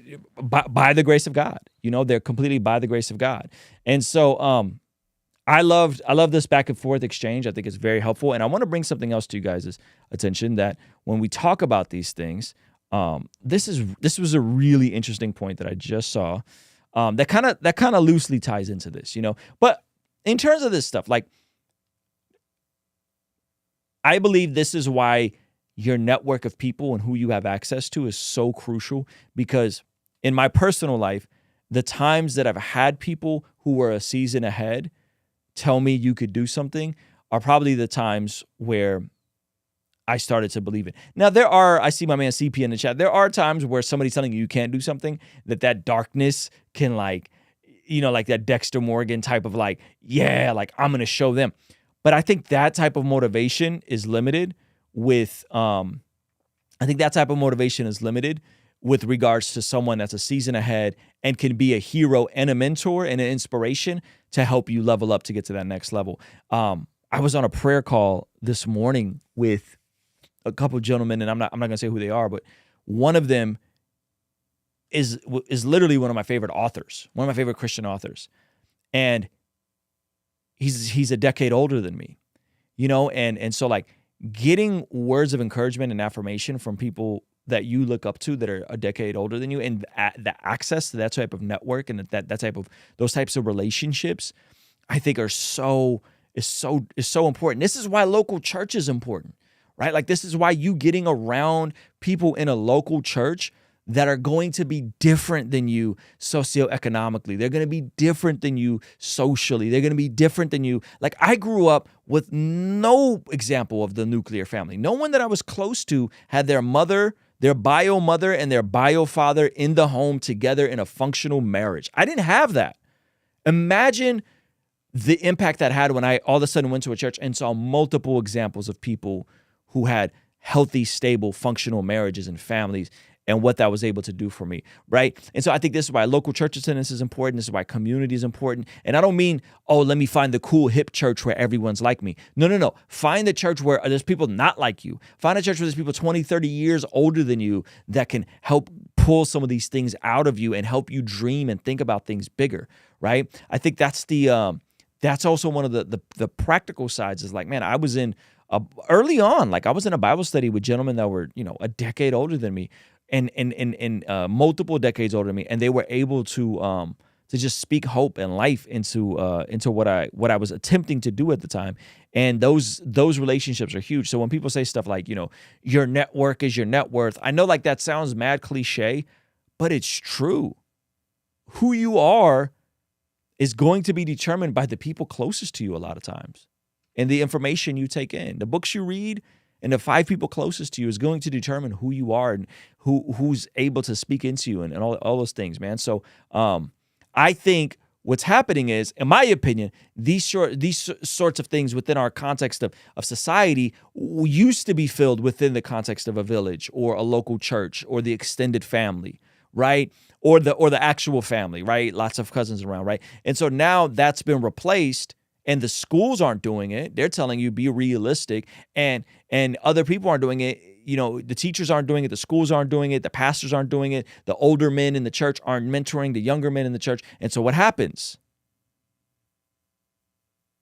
by the grace of God. You know, they're completely by the grace of God. And so I love this back and forth exchange. I think it's very helpful. And I want to bring something else to you guys' attention, that when we talk about these things, this was a really interesting point that I just saw that kind of loosely ties into this, But in terms of this stuff, like, I believe this is why your network of people and who you have access to is so crucial, because in my personal life, the times that I've had people who were a season ahead tell me you could do something are probably the times where I started to believe it. Now, I see my man CP in the chat, there are times where somebody's telling you can't do something, that darkness can, like, like that Dexter Morgan type of, like, yeah, like, I'm going to show them. But I think that type of motivation is limited with with regards to someone that's a season ahead and can be a hero and a mentor and an inspiration to help you level up to get to that next level. I was on a prayer call this morning with a couple of gentlemen, and I'm not going to say who they are, but one of them is literally one of my favorite authors, one of my favorite Christian authors. And he's a decade older than me, and so, like, getting words of encouragement and affirmation from people that you look up to that are a decade older than you, and the access to that type of network and those types of relationships, I think is so important. This is why local church is important, right? Like, this is why you getting around people in a local church that are going to be different than you socioeconomically. They're going to be different than you socially. They're going to be different than you. Like, I grew up with no example of the nuclear family. No one that I was close to had their mother, their bio mother, and their bio father in the home together in a functional marriage. I didn't have that. Imagine the impact that had when I all of a sudden went to a church and saw multiple examples of people who had healthy, stable, functional marriages and families, and what that was able to do for me, right? And so I think this is why local church attendance is important. This is why community is important. And I don't mean, let me find the cool, hip church where everyone's like me. No. Find the church where there's people not like you. Find a church where there's people 20, 30 years older than you that can help pull some of these things out of you and help you dream and think about things bigger, right? I think that's that's also one of the practical sides, is like, man, I was in early on, like, I was in a Bible study with gentlemen that were, a decade older than me, and multiple decades older than me, and they were able to just speak hope and life into what I was attempting to do at the time. And those relationships are huge. So when people say stuff like, your network is your net worth, I know, like, that sounds mad cliche, but it's true. Who you are is going to be determined by the people closest to you a lot of times, and the information you take in, the books you read, and the 5 people closest to you is going to determine who you are and who's able to speak into you and all those things, man. So I think what's happening is, in my opinion, these sorts of things within our context of society used to be filled within the context of a village or a local church or the extended family, right? Or the actual family, right? Lots of cousins around, right? And so now that's been replaced. And the schools aren't doing it. They're telling you be realistic, and other people aren't doing it. The teachers aren't doing it. The schools aren't doing it. The pastors aren't doing it. The older men in the church aren't mentoring the younger men in the church. And so what happens?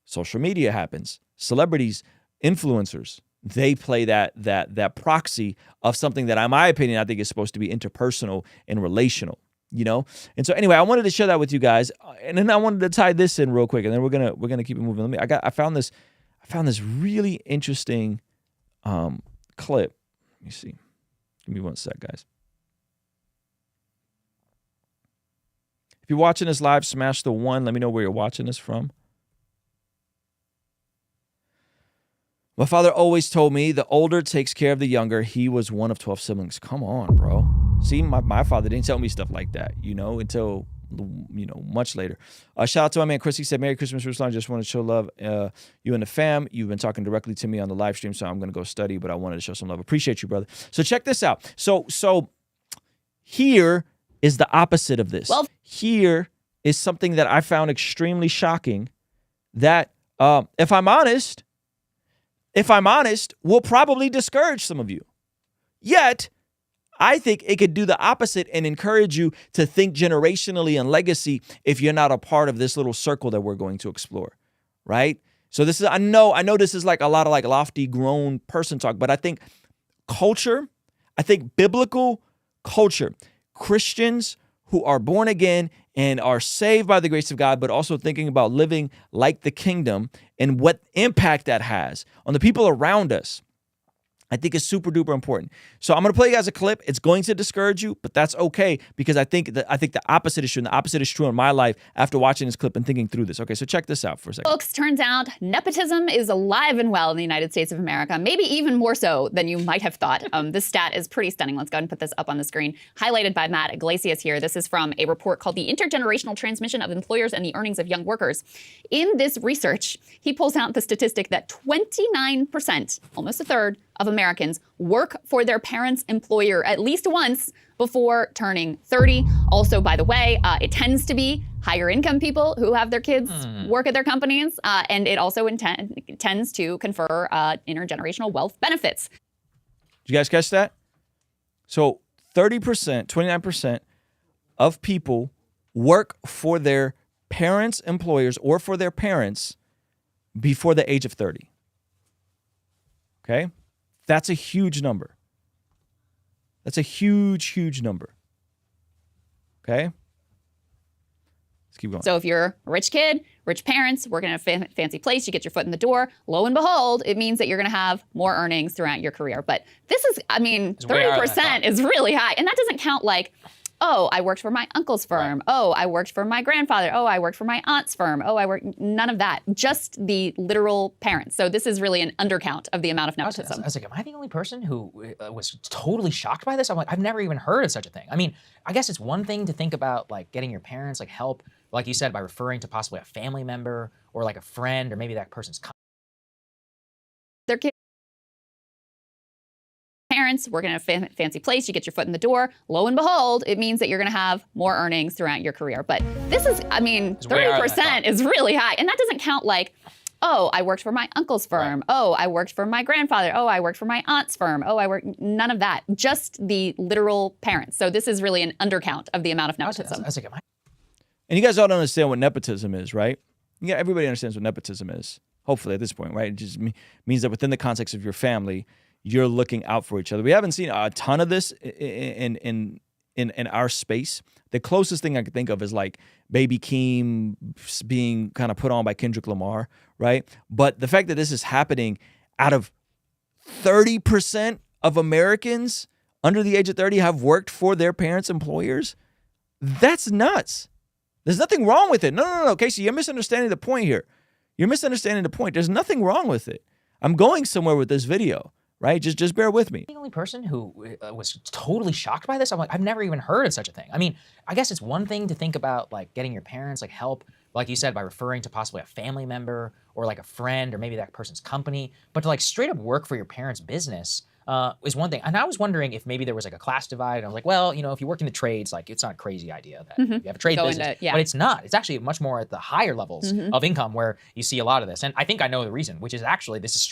Social media happens. Celebrities, influencers, they play that proxy of something that, in my opinion, I think is supposed to be interpersonal and relational. And so anyway, I wanted to share that with you guys, and then I wanted to tie this in real quick, and then we're gonna keep it moving. I found this really interesting clip. Let me see. Give me one sec, guys. If you're watching this live, smash the 1. Let me know where you're watching this from. My father always told me the older takes care of the younger. He was one of 12 siblings. Come on, bro. See, my father didn't tell me stuff like that, until, much later. Shout out to my man Chris. He said, Merry Christmas, Ruslan. Just want to show love. You and the fam. You've been talking directly to me on the live stream, so I'm going to go study, but I wanted to show some love. Appreciate you, brother. So check this out. So here is the opposite of this. Well, here is something that I found extremely shocking that, if I'm honest, will probably discourage some of you. Yet, I think it could do the opposite and encourage you to think generationally and legacy if you're not a part of this little circle that we're going to explore. right? So this is, I know this is like a lot of like lofty grown person talk, but I think culture, I think biblical culture, Christians who are born again and are saved by the grace of God, but also thinking about living like the kingdom and what impact that has on the people around us, I think is super duper important. So I'm going to play you guys a clip. It's going to discourage you, but that's okay because I think the opposite is true, and the opposite is true in my life after watching this clip and thinking through this. Okay, so check this out for a second. Folks, turns out nepotism is alive and well in the United States of America, maybe even more so than you might have thought. This stat is pretty stunning. Let's go ahead and put this up on the screen. Highlighted by Matt Iglesias here. This is from a report called The Intergenerational Transmission of Employers and the Earnings of Young Workers. In this research, he pulls out the statistic that 29%, almost a third, of Americans work for their parents' employer at least once before turning 30. Also, by the way, it tends to be higher income people who have their kids work at their companies, and it also tends to confer intergenerational wealth benefits. Did you guys catch that? So 30%, 29% of people work for their parents' employers or for their parents before the age of 30. Okay? That's a huge number. That's a huge, huge number. Okay? Let's keep going. So if you're a rich kid, rich parents, working in a fancy place, you get your foot in the door, lo and behold, it means that you're going to have more earnings throughout your career. But this is, I mean, 30% is really high. And that doesn't count like, oh, I worked for my uncle's firm. Right. Oh, I worked for my grandfather. Oh, I worked for my aunt's firm. Oh, I worked, none of that. Just the literal parents. So this is really an undercount of the amount of nepotism. I was like, am I the only person who was totally shocked by this? I'm like, I've never even heard of such a thing. I mean, I guess it's one thing to think about like getting your parents like help, like you said, by referring to possibly a family member or like a friend or maybe that person's their kids. Parents working in a fancy place, you get your foot in the door, lo and behold, it means that you're going to have more earnings throughout your career. But this is, I mean, 30% is really high. And that doesn't count like, oh, I worked for my uncle's firm. Right. Oh, I worked for my grandfather. Oh, I worked for my aunt's firm. Oh, I worked, none of that. Just the literal parents. So this is really an undercount of the amount of nepotism. And you guys all understand what nepotism is, right? Yeah, everybody understands what nepotism is, hopefully at this point, right? It just means that within the context of your family, you're looking out for each other. We haven't seen a ton of this in our space. The closest thing I could think of is like Baby Keem being kind of put on by Kendrick Lamar, right? But the fact that this is happening out of 30% of Americans under the age of 30 have worked for their parents' employers, that's nuts. There's nothing wrong with it. No, Casey, you're misunderstanding the point here. You're misunderstanding the point. There's nothing wrong with it. I'm going somewhere with this video. Right? Just bear with me. The only person who was totally shocked by this, I'm like, I've never even heard of such a thing. I mean, I guess it's one thing to think about like getting your parents like help, like you said, by referring to possibly a family member or like a friend or maybe that person's company, but to like straight up work for your parents' business is one thing. And I was wondering if maybe there was like a class divide. And I was like, well, you know, if you work in the trades, like it's not a crazy idea that you have a trade business, but it's not. It's actually much more at the higher levels of income where you see a lot of this. And I think I know the reason, which is actually this is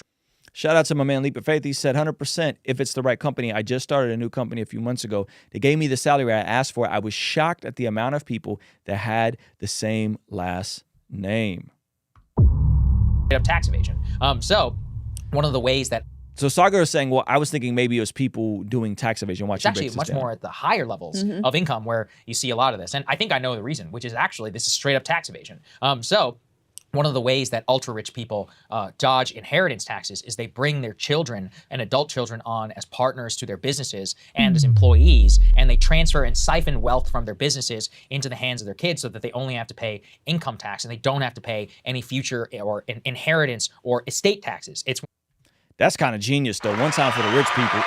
Shout out to my man Leap of Faith. He said 100% if it's the right company. I just started a new company a few months ago. They gave me the salary I asked for. I was shocked at the amount of people that had the same last name. Tax evasion. So one of the ways that So Sagar is saying, well, I was thinking maybe it was people doing tax evasion. Watch, it's actually much more at the higher levels of income where you see a lot of this. And I think I know the reason, which is actually this is straight up tax evasion. So one of the ways that ultra-rich people dodge inheritance taxes is they bring their children and adult children on as partners to their businesses and as employees, and they transfer and siphon wealth from their businesses into the hands of their kids so that they only have to pay income tax and they don't have to pay any future or inheritance or estate taxes. That's kind of genius, though. One time for the rich people.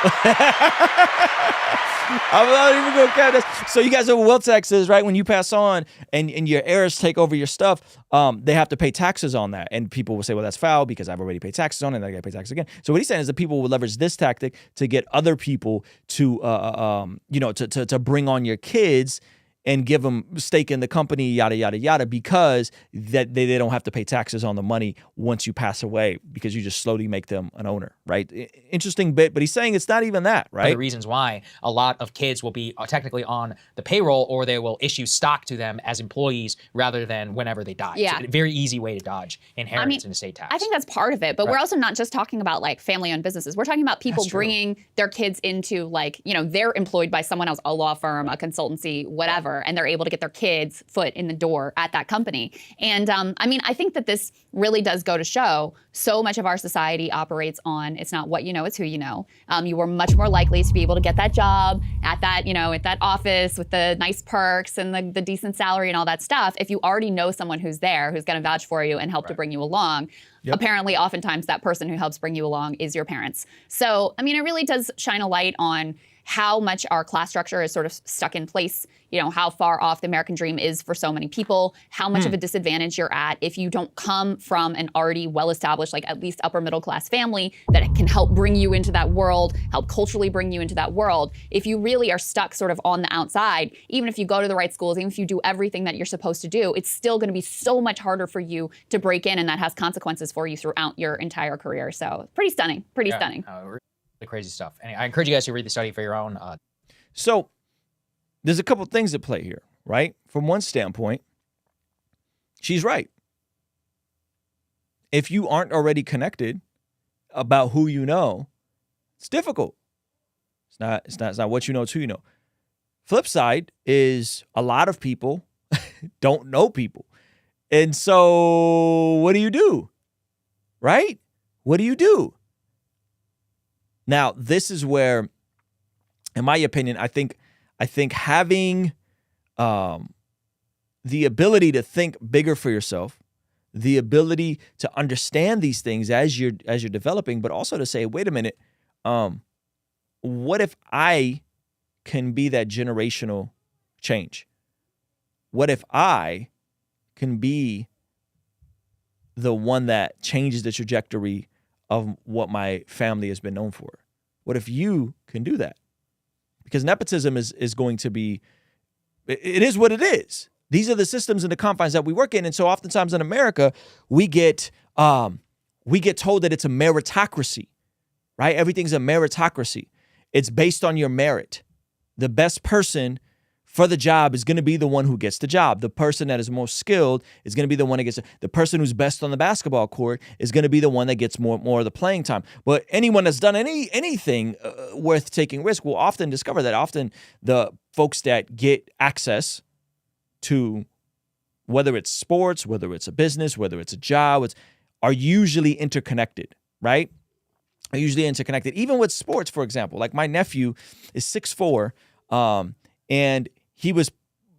I'm not even going to count this. So you guys know what wealth tax is, right? When you pass on and your heirs take over your stuff, they have to pay taxes on that. And people will say, well, that's foul because I've already paid taxes on it and I got to pay taxes again. So what he's saying is that people will leverage this tactic to get other people to, to bring on your kids and give them stake in the company, yada, yada, yada, because that they don't have to pay taxes on the money once you pass away because you just slowly make them an owner, right? Interesting bit, but he's saying it's not even that, right? The reasons why a lot of kids will be technically on the payroll, or they will issue stock to them as employees rather than whenever they die. Yeah. So a very easy way to dodge inheritance and estate tax. I think that's part of it, but we're also not just talking about like family-owned businesses. We're talking about people bringing their kids into like, you know, they're employed by someone else, a law firm, a consultancy, whatever, and they're able to get their kids' foot in the door at that company. And I mean, I think that this really does go to show so much of our society operates on it's not what you know, it's who you know. You were much more likely to be able to get that job at that, you know, at that office with the nice perks and the decent salary and all that stuff if you already know someone who's there, who's going to vouch for you and help to bring you along. Yep. Apparently, oftentimes that person who helps bring you along is your parents. So, I mean, it really does shine a light on how much our class structure is sort of stuck in place, you know, how far off the American dream is for so many people, how much of a disadvantage you're at if you don't come from an already well-established, like at least upper middle class family that can help bring you into that world, help culturally bring you into that world. If you really are stuck sort of on the outside, even if you go to the right schools, even if you do everything that you're supposed to do, it's still going to be so much harder for you to break in, and that has consequences for you throughout your entire career. So pretty stunning, pretty stunning. The crazy stuff. And I encourage you guys to read the study for your own. So there's a couple things at play here, right? From one standpoint, she's right. If you aren't already connected about who you know, it's difficult. It's not what you know, it's who you know. Flip side is a lot of people don't know people. And so what do you do? Right? What do you do? Now, this is where, in my opinion, I think having the ability to think bigger for yourself, the ability to understand these things as you're developing, but also to say, wait a minute, what if I can be that generational change? What if I can be the one that changes the trajectory of what my family has been known for? What if you can do that? Because nepotism is going to be, it is what it is. These are the systems and the confines that we work in. And so oftentimes in America, we get told that it's a meritocracy, right? Everything's a meritocracy. It's based on your merit. The best person for the job is going to be the one who gets the job. The person that is most skilled is going to be the one that gets it. The person who's best on the basketball court is going to be the one that gets more of the playing time. But anyone that's done anything worth taking risk will often discover that often the folks that get access to, whether it's sports, whether it's a business, whether it's a job, are usually interconnected, right? Are usually interconnected. Even with sports, for example, like my nephew is 6'4", and he was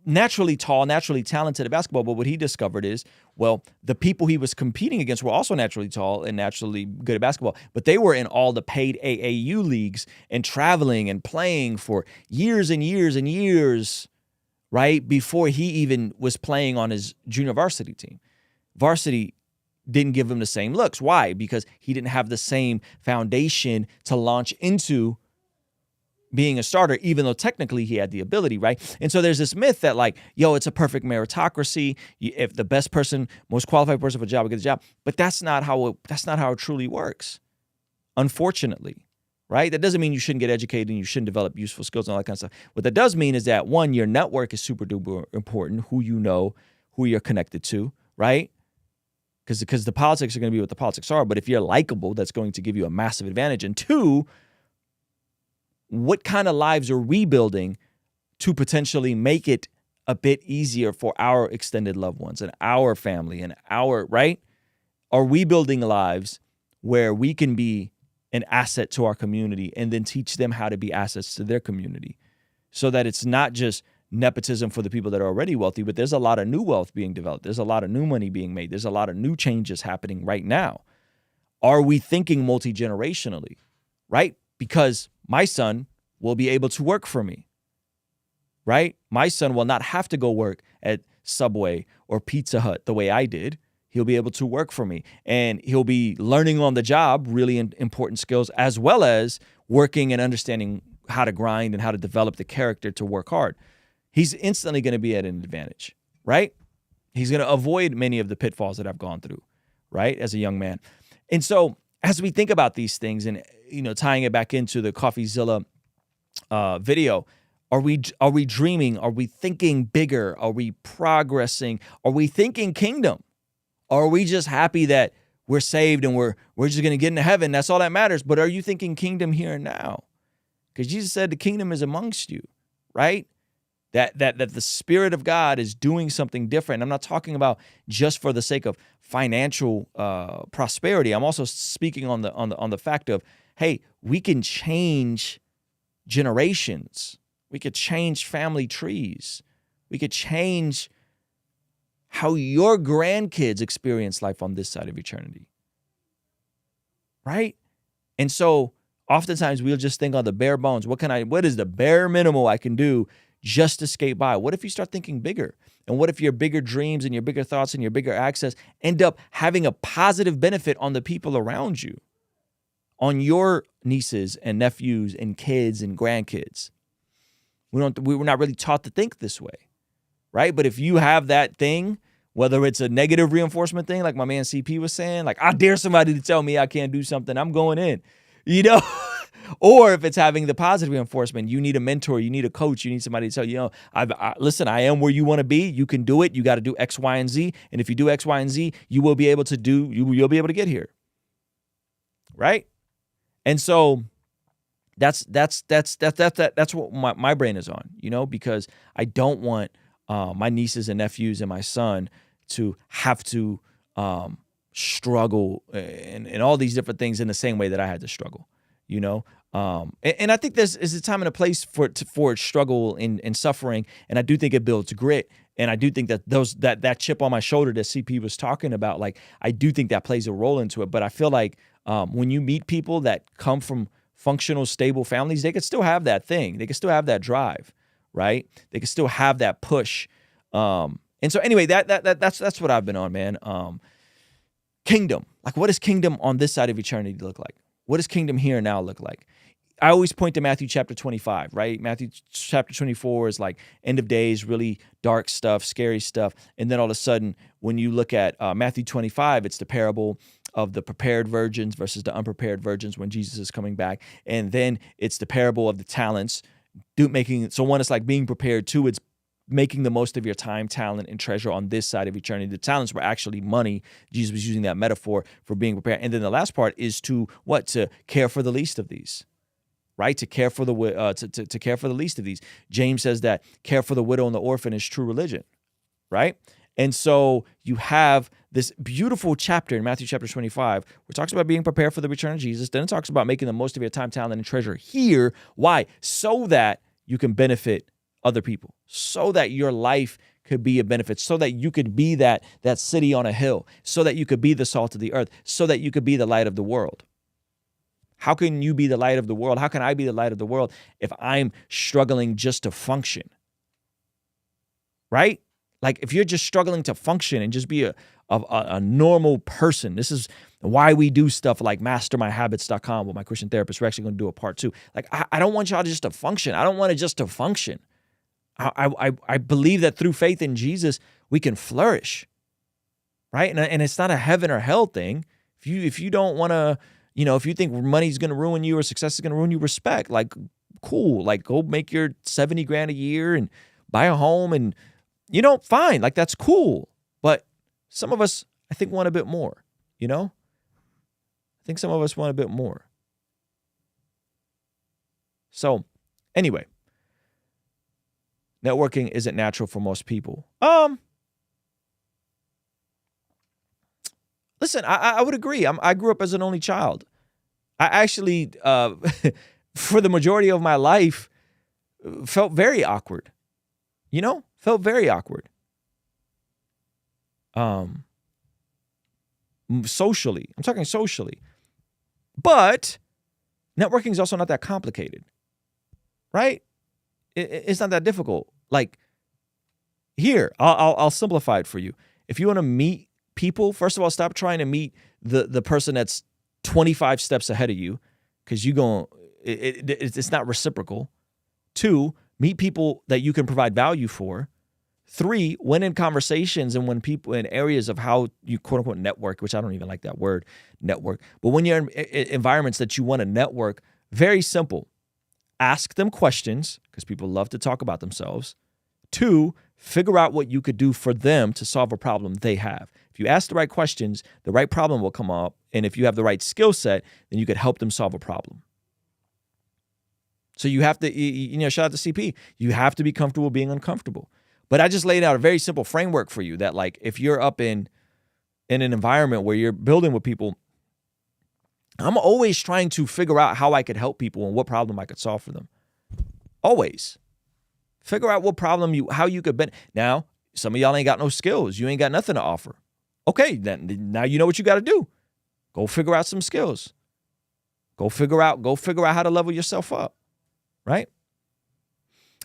naturally tall, naturally talented at basketball, but what he discovered is, well, the people he was competing against were also naturally tall and naturally good at basketball, but they were in all the paid AAU leagues and traveling and playing for years and years and years, right, before he even was playing on his junior varsity team. Varsity didn't give him the same looks. Why? Because he didn't have the same foundation to launch into being a starter, even though technically he had the ability, right? And so there's this myth that like, yo, it's a perfect meritocracy. If the best person, most qualified person for a job will get the job, but that's not how it truly works, unfortunately, right? That doesn't mean you shouldn't get educated and you shouldn't develop useful skills and all that kind of stuff. What that does mean is that, one, your network is super duper important, who you know, who you're connected to, right? Because the politics are going to be what the politics are, but if you're likable, that's going to give you a massive advantage. And two, what kind of lives are we building to potentially make it a bit easier for our extended loved ones and our family and our, right? Are we building lives where we can be an asset to our community and then teach them how to be assets to their community so that it's not just nepotism for the people that are already wealthy, but there's a lot of new wealth being developed. There's a lot of new money being made. There's a lot of new changes happening right now. Are we thinking multi-generationally, right? Because my son will be able to work for me, right? My son will not have to go work at Subway or Pizza Hut the way I did. He'll be able to work for me, and he'll be learning on the job really important skills, as well as working and understanding how to grind and how to develop the character to work hard. he's instantly going to be at an advantage, right? He's going to avoid many of the pitfalls that I've gone through, right, as a young man. And so as we think about these things and, tying it back into the Coffeezilla video, are we dreaming? Are we thinking bigger? Are we progressing? Are we thinking kingdom? Or are we just happy that we're saved and we're just going to get into heaven? That's all that matters. But are you thinking kingdom here and now? Because Jesus said the kingdom is amongst you, right? That the Spirit of God is doing something different. I'm not talking about just for the sake of financial prosperity. I'm also speaking on the fact of, hey, we can change generations. We could change family trees. We could change how your grandkids experience life on this side of eternity, right? And so oftentimes we'll just think on the bare bones. What is the bare minimum I can do just to skate by? What if you start thinking bigger? And what if your bigger dreams and your bigger thoughts and your bigger access end up having a positive benefit on the people around you, on your nieces and nephews and kids and grandkids? We were not really taught to think this way, right? But if you have that thing, whether it's a negative reinforcement thing, like my man CP was saying, like, I dare somebody to tell me I can't do something, I'm going in, or if it's having the positive reinforcement, you need a mentor, you need a coach, you need somebody to tell you, listen, I am where you want to be. You can do it. You got to do X, Y, and Z. And if you do X, Y, and Z, you'll be able to get here. Right? And so that's what my brain is on, because I don't want my nieces and nephews and my son to have to struggle and all these different things in the same way that I had to struggle, and I think this is a time and a place for struggle and suffering, and I do think it builds grit, and I do think that that chip on my shoulder that CP was talking about, like, I do think that plays a role into it. But I feel like when you meet people that come from functional, stable families, they could still have that thing. They could still have that drive, right? They could still have that push. And so anyway, that's what I've been on, man. Kingdom. Like, what does kingdom on this side of eternity look like? What does kingdom here and now look like? I always point to Matthew chapter 25, right? Matthew chapter 24 is like end of days, really dark stuff, scary stuff. And then all of a sudden, when you look at Matthew 25, it's the parable of the prepared virgins versus the unprepared virgins when Jesus is coming back. And then it's the parable of the talents. So one is like being prepared, two, it's making the most of your time, talent, and treasure on this side of eternity. The talents were actually money. Jesus was using that metaphor for being prepared. And then the last part is to care for the least of these, right? To care for to care for the least of these. James says that care for the widow and the orphan is true religion, right? And so you have this beautiful chapter in Matthew chapter 25 where it talks about being prepared for the return of Jesus. Then it talks about making the most of your time, talent, and treasure here. Why? So that you can benefit other people, so that your life could be a benefit, so that you could be that city on a hill, so that you could be the salt of the earth, so that you could be the light of the world. How can you be the light of the world? How can I be the light of the world if I'm struggling just to function? Right? Like, if you're just struggling to function and just be a normal person, this is why we do stuff like mastermyhabits.com with my Christian therapist. We're actually going to do a part 2. Like, I don't want y'all just to function. I don't want it just to function. I believe that through faith in Jesus, we can flourish, right? And it's not a heaven or hell thing. If you don't want to, if you think money's going to ruin you or success is going to ruin you, respect. Like, cool. Like, go make your $70,000 a year and buy a home and, fine. Like, that's cool. But some of us, I think, want a bit more, I think some of us want a bit more. So, anyway. Networking isn't natural for most people. Listen, I would agree. I grew up as an only child. I actually, for the majority of my life, felt very awkward. Felt very awkward. Socially. I'm talking socially. But networking is also not that complicated, right? It's not that difficult. Like, here, I'll simplify it for you. If you want to meet people, first of all, stop trying to meet the person that's 25 steps ahead of you, because it's not reciprocal. 2, Meet people that you can provide value for. 3, when in conversations and when people in areas of how you quote unquote network, which I don't even like that word, network, but when you're in environments that you want to network, very simple. Ask them questions because people love to talk about themselves. 2, figure out what you could do for them to solve a problem they have. If you ask the right questions, the right problem will come up. And if you have the right skill set, then you could help them solve a problem. So you have to, shout out to CP. You have to be comfortable being uncomfortable. But I just laid out a very simple framework for you that, like, if you're up in an environment where you're building with people, I'm always trying to figure out how I could help people and what problem I could solve for them. Always. Figure out what problem how you could Now, some of y'all ain't got no skills. You ain't got nothing to offer. Okay, then now you know what you got to do. Go figure out some skills. Go figure out how to level yourself up, right?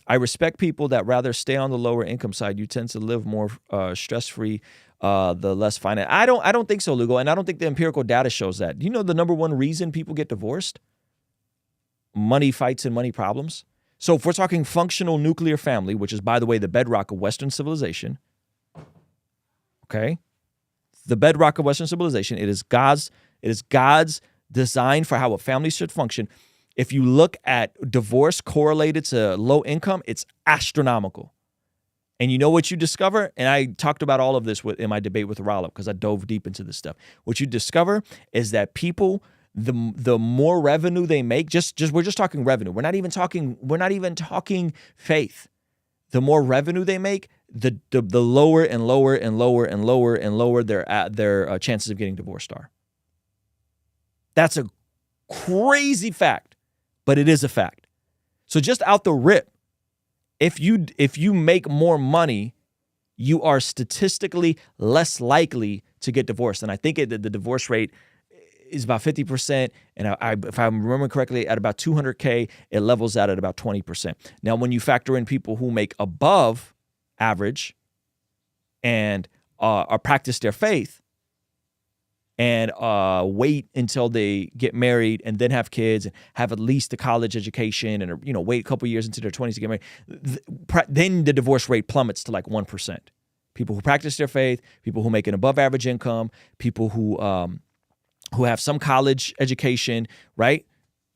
I respect people that rather stay on the lower income side. You tend to live more stress-free, the less finance. I don't think so, Lugo, and I don't think the empirical data shows that. Do you know the number one reason people get divorced? Money fights and money problems. So if we're talking functional nuclear family, which is, by the way, the bedrock of Western civilization, okay? The bedrock of Western civilization, it is God's design for how a family should function. If you look at divorce correlated to low income, it's astronomical. And you know what you discover? And I talked about all of this in my debate with Rollo because I dove deep into this stuff. What you discover is that people, the more revenue they make, we're just talking revenue. We're not even talking faith. The more revenue they make, the lower and lower and lower and lower and lower their chances of getting divorced are. That's a crazy fact, but it is a fact. So just out the rip, if you make more money, you are statistically less likely to get divorced. And I think the divorce rate is about 50%. And if I'm remembering correctly, at about 200K, it levels out at about 20%. Now, when you factor in people who make above average and practice their faith and wait until they get married and then have kids and have at least a college education and wait a couple years into their 20s to get married, then the divorce rate plummets to like 1%. People who practice their faith, people who make an above average income, people who have some college education, right?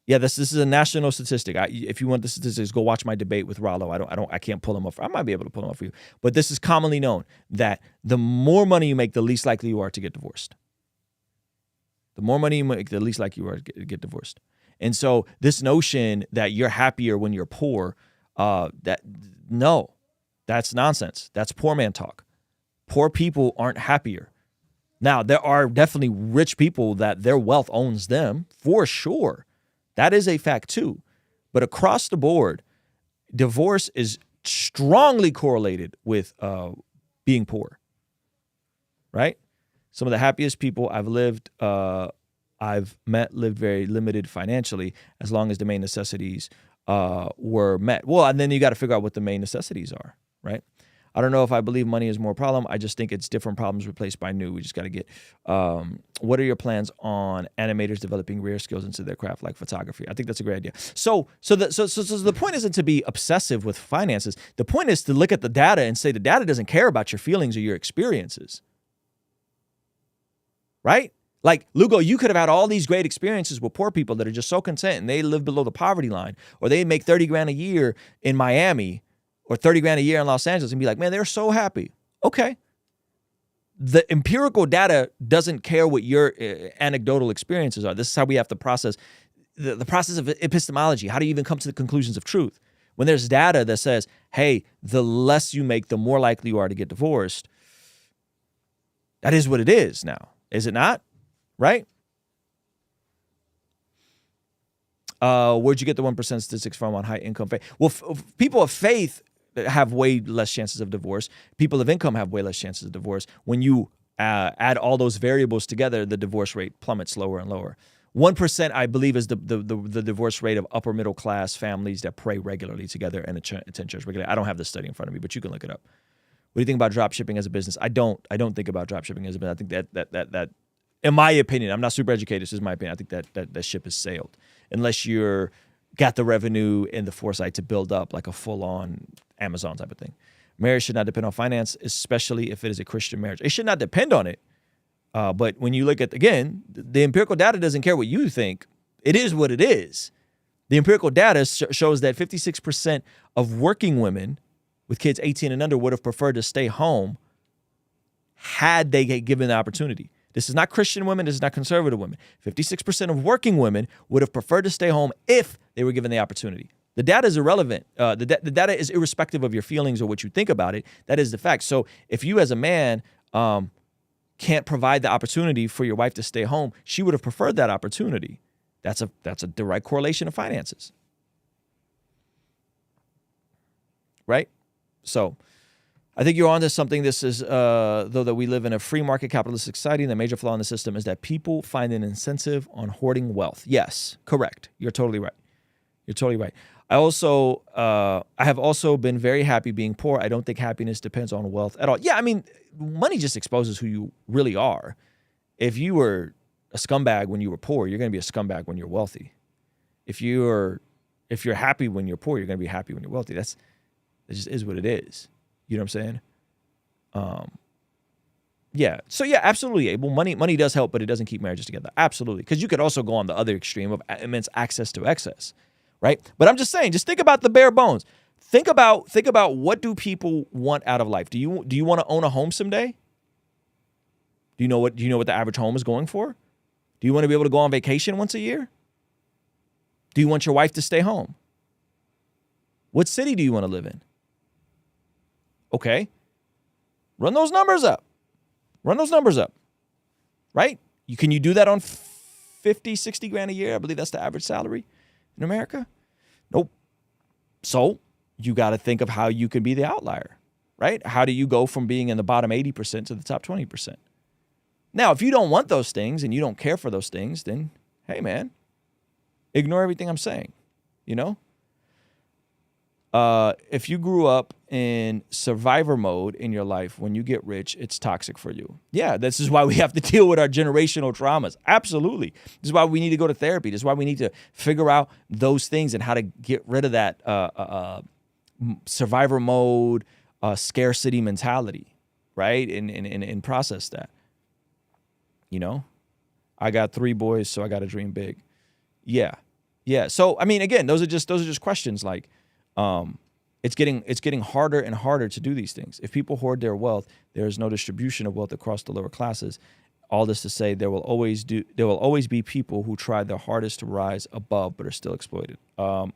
Yeah, this is a national statistic. If you want the statistics, go watch my debate with Rollo. I can't pull them up. I might be able to pull them up for you. But this is commonly known that the more money you make, the least likely you are to get divorced. The more money you make, the least likely you are to get divorced. And so this notion that you're happier when you're poor, that's nonsense. That's poor man talk. Poor people aren't happier. Now, there are definitely rich people that their wealth owns them, for sure. That is a fact too. But across the board, divorce is strongly correlated with being poor, right? Some of the happiest people I've met lived very limited financially as long as the main necessities were met. Well, and then you got to figure out what the main necessities are, right? I don't know if I believe money is more a problem. I just think it's different problems replaced by new. We just got to get, what are your plans on animators developing rare skills into their craft like photography? I think that's a great idea. So the point isn't to be obsessive with finances. The point is to look at the data and say the data doesn't care about your feelings or your experiences. Right? Like, Lugo, you could have had all these great experiences with poor people that are just so content and they live below the poverty line, or they make 30 grand a year in Miami or 30 grand a year in Los Angeles and be like, man, they're so happy. Okay. The empirical data doesn't care what your anecdotal experiences are. This is how we have to process the process of epistemology. How do you even come to the conclusions of truth? When there's data that says, hey, the less you make, the more likely you are to get divorced. That is what it is now. Is it not? Right? Where'd you get the 1% statistics from on high income faith? Well, people of faith have way less chances of divorce. People of income have way less chances of divorce. When you add all those variables together, the divorce rate plummets lower and lower. 1%, I believe, is the divorce rate of upper middle class families that pray regularly together and attend church regularly. I don't have this study in front of me, but you can look it up. What do you think about drop shipping as a business? I don't think about drop shipping as a business. I think that in my opinion, I'm not super educated, this is my opinion. I think that ship has sailed. Unless you're got the revenue and the foresight to build up like a full-on Amazon type of thing. Marriage should not depend on finance, especially if it is a Christian marriage. It should not depend on it. But when you look at, again, the empirical data doesn't care what you think. It is what it is. The empirical data shows that 56% of working women with kids 18 and under would have preferred to stay home had they get given the opportunity. This is not Christian women. This is not conservative women. 56% of working women would have preferred to stay home if they were given the opportunity. The data is irrelevant. The data is irrespective of your feelings or what you think about it. That is the fact. So if you as a man can't provide the opportunity for your wife to stay home, she would have preferred that opportunity. That's a direct correlation of finances. Right? So I think you're onto something. This is, though, that we live in a free market capitalist society, and the major flaw in the system is that people find an incentive on hoarding wealth. Yes, correct. You're totally right. You're totally right. I have also been very happy being poor. I don't think happiness depends on wealth at all. Yeah, I mean, money just exposes who you really are. If you were a scumbag when you were poor, you're going to be a scumbag when you're wealthy. If you're happy when you're poor, you're going to be happy when you're wealthy. It just is what it is. You know what I'm saying? Yeah. So yeah, absolutely, Abel. Money does help, but it doesn't keep marriages together. Absolutely. Because you could also go on the other extreme of immense access to excess. Right? But I'm just saying, just think about the bare bones. Think about what do people want out of life? Do you want to own a home someday? Do you know what the average home is going for? Do you want to be able to go on vacation once a year? Do you want your wife to stay home? What city do you want to live in? Okay. Run those numbers up. Right? Can you do that on 50, 60 grand a year? I believe that's the average salary in America. Nope. So you got to think of how you can be the outlier, right? How do you go from being in the bottom 80% to the top 20%? Now, if you don't want those things and you don't care for those things, then, hey, man, ignore everything I'm saying, you know? If you grew up in survivor mode in your life, when you get rich, it's toxic for you. Yeah, this is why we have to deal with our generational traumas. Absolutely. This is why we need to go to therapy. This is why we need to figure out those things and how to get rid of that survivor mode, scarcity mentality, right? And process that. You know, I got 3 boys, so I got to dream big. Yeah. So, I mean, again, those are just questions like, it's getting harder and harder to do these things. If people hoard their wealth, there is no distribution of wealth across the lower classes. All this to say, there will always be people who try their hardest to rise above but are still exploited.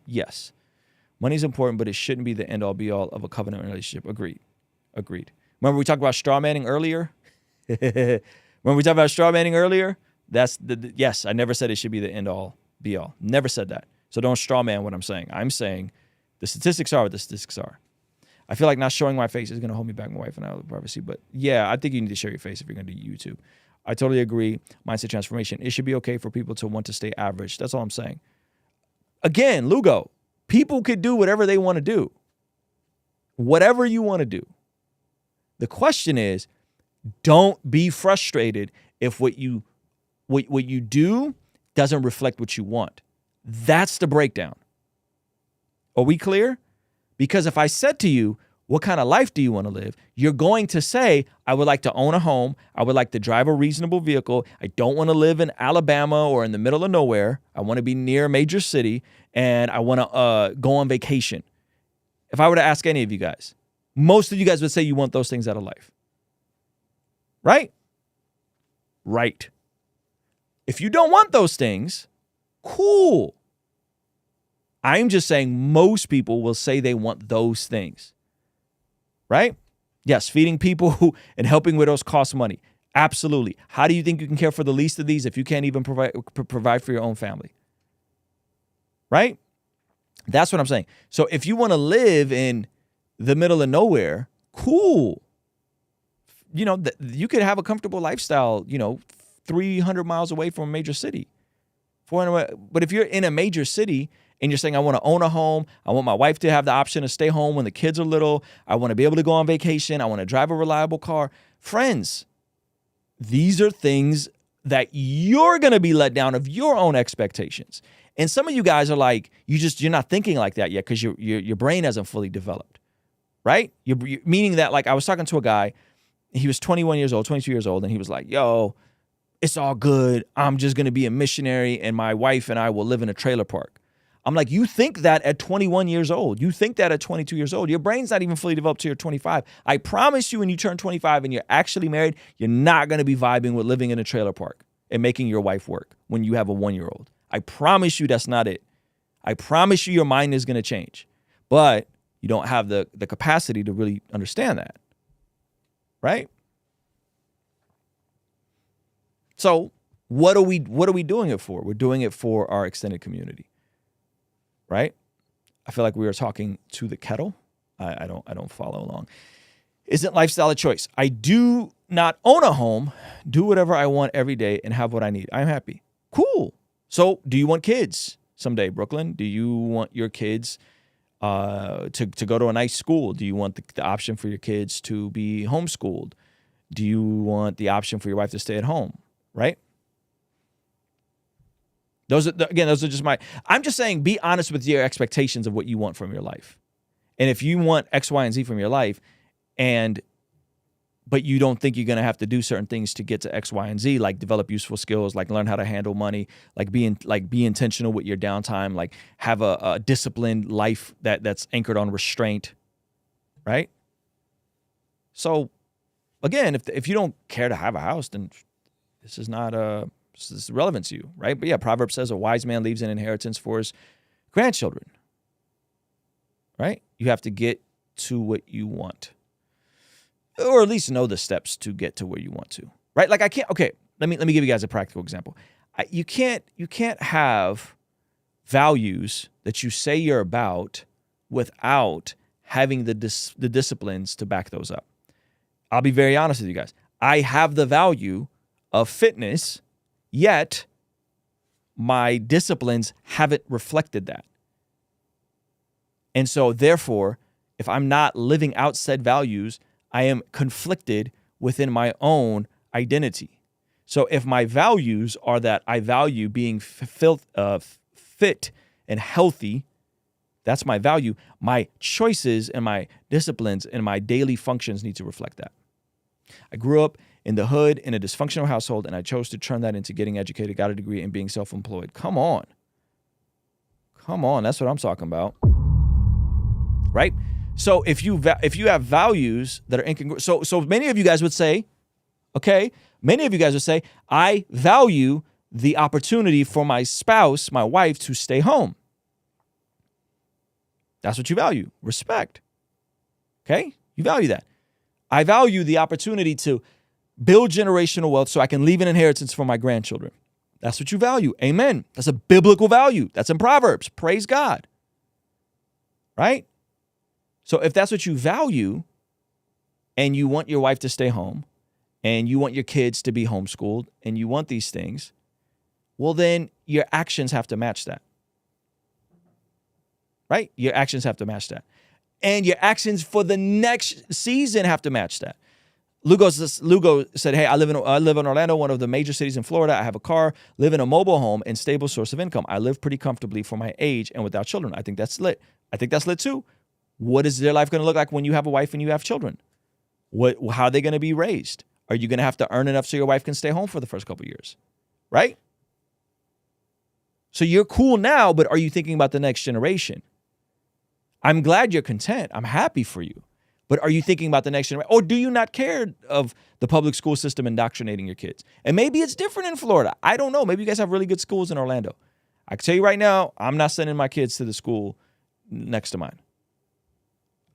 Yes, money's important, but it shouldn't be the end all be all of a covenant relationship. Agreed. Remember we talked about straw manning earlier? That's yes. I never said it should be the end all be all. Never said that. So don't straw man what I'm saying. I'm saying the statistics are what the statistics are. I feel like not showing my face is going to hold me back, my wife and I, with privacy. But yeah, I think you need to show your face if you're going to do YouTube. I totally agree. Mindset transformation. It should be okay for people to want to stay average. That's all I'm saying. Again, Lugo, people could do whatever they want to do. Whatever you want to do. The question is, don't be frustrated if what you do doesn't reflect what you want. That's the breakdown. Are we clear? Because if I said to you, what kind of life do you want to live? You're going to say, I would like to own a home. I would like to drive a reasonable vehicle. I don't want to live in Alabama or in the middle of nowhere. I want to be near a major city, and I want to go on vacation. If I were to ask any of you guys, most of you guys would say you want those things out of life. Right? Right. If you don't want those things, cool. I'm just saying most people will say they want those things. Right? Yes, feeding people and helping widows costs money. Absolutely. How do you think you can care for the least of these if you can't even provide for your own family? Right? That's what I'm saying. So if you want to live in the middle of nowhere, cool. You know, you could have a comfortable lifestyle, 300 miles away from a major city. 400. But if you're in a major city and you're saying, I want to own a home, I want my wife to have the option to stay home when the kids are little, I want to be able to go on vacation, I want to drive a reliable car. Friends, these are things that you're going to be let down of your own expectations. And some of you guys are like, you're not thinking like that yet because your brain hasn't fully developed, right? Meaning that, like, I was talking to a guy, he was 21 years old, 22 years old, and he was like, yo, it's all good. I'm just going to be a missionary, and my wife and I will live in a trailer park. I'm like, you think that at 21 years old. You think that at 22 years old. Your brain's not even fully developed till you're 25. I promise you, when you turn 25 and you're actually married, you're not going to be vibing with living in a trailer park and making your wife work when you have a 1-year-old. I promise you that's not it. I promise you your mind is going to change. But you don't have the capacity to really understand that. Right? So what are we doing it for? We're doing it for our extended community. Right? I feel like we are talking to the kettle. I don't follow along. Isn't lifestyle a choice? I do not own a home, do whatever I want every day, and have what I need. I'm happy. Cool. So do you want kids someday, Brooklyn? Do you want your kids to go to a nice school? Do you want the option for your kids to be homeschooled? Do you want the option for your wife to stay at home? Right? Those are just I'm just saying, be honest with your expectations of what you want from your life. And if you want X, Y, and Z from your life, but you don't think you're going to have to do certain things to get to X, Y, and Z, like develop useful skills, like learn how to handle money, like be intentional with your downtime, like have a disciplined life that's anchored on restraint, right? So, again, if you don't care to have a house, then this is relevant to you, right? But yeah, Proverbs says a wise man leaves an inheritance for his grandchildren, right? You have to get to what you want, or at least know the steps to get to where you want to, right? Like let me give you guys a practical example. You can't have values that you say you're about without having the disciplines to back those up. I'll be very honest with you guys. I have the value of fitness, yet my disciplines haven't reflected that. And so therefore, if I'm not living out said values, I am conflicted within my own identity. So if my values are that I value being fit and healthy, that's my value. My choices and my disciplines and my daily functions need to reflect that. I grew up in the hood in a dysfunctional household, and I chose to turn that into getting educated, got a degree, and being self-employed. Come on. That's what I'm talking about. Right? So if you have values that are incongruent, so many of you guys would say, I value the opportunity for my spouse, my wife, to stay home. That's what you value. Respect. Okay? You value that. I value the opportunity to build generational wealth so I can leave an inheritance for my grandchildren. That's what you value. Amen. That's a biblical value. That's in Proverbs. Praise God. Right? So if that's what you value, and you want your wife to stay home, and you want your kids to be homeschooled, and you want these things, well, then your actions have to match that. Right? Your actions have to match that. And your actions for the next season have to match that. Lugo said, hey, I live in Orlando, one of the major cities in Florida. I have a car, live in a mobile home, and stable source of income. I live pretty comfortably for my age and without children. I think that's lit. I think that's lit too. What is their life going to look like when you have a wife and you have children? How are they going to be raised? Are you going to have to earn enough so your wife can stay home for the first couple of years? Right? So you're cool now, but are you thinking about the next generation? I'm glad you're content. I'm happy for you. But are you thinking about the next generation? Or do you not care of the public school system indoctrinating your kids? And maybe it's different in Florida. I don't know. Maybe you guys have really good schools in Orlando. I can tell you right now, I'm not sending my kids to the school next to mine.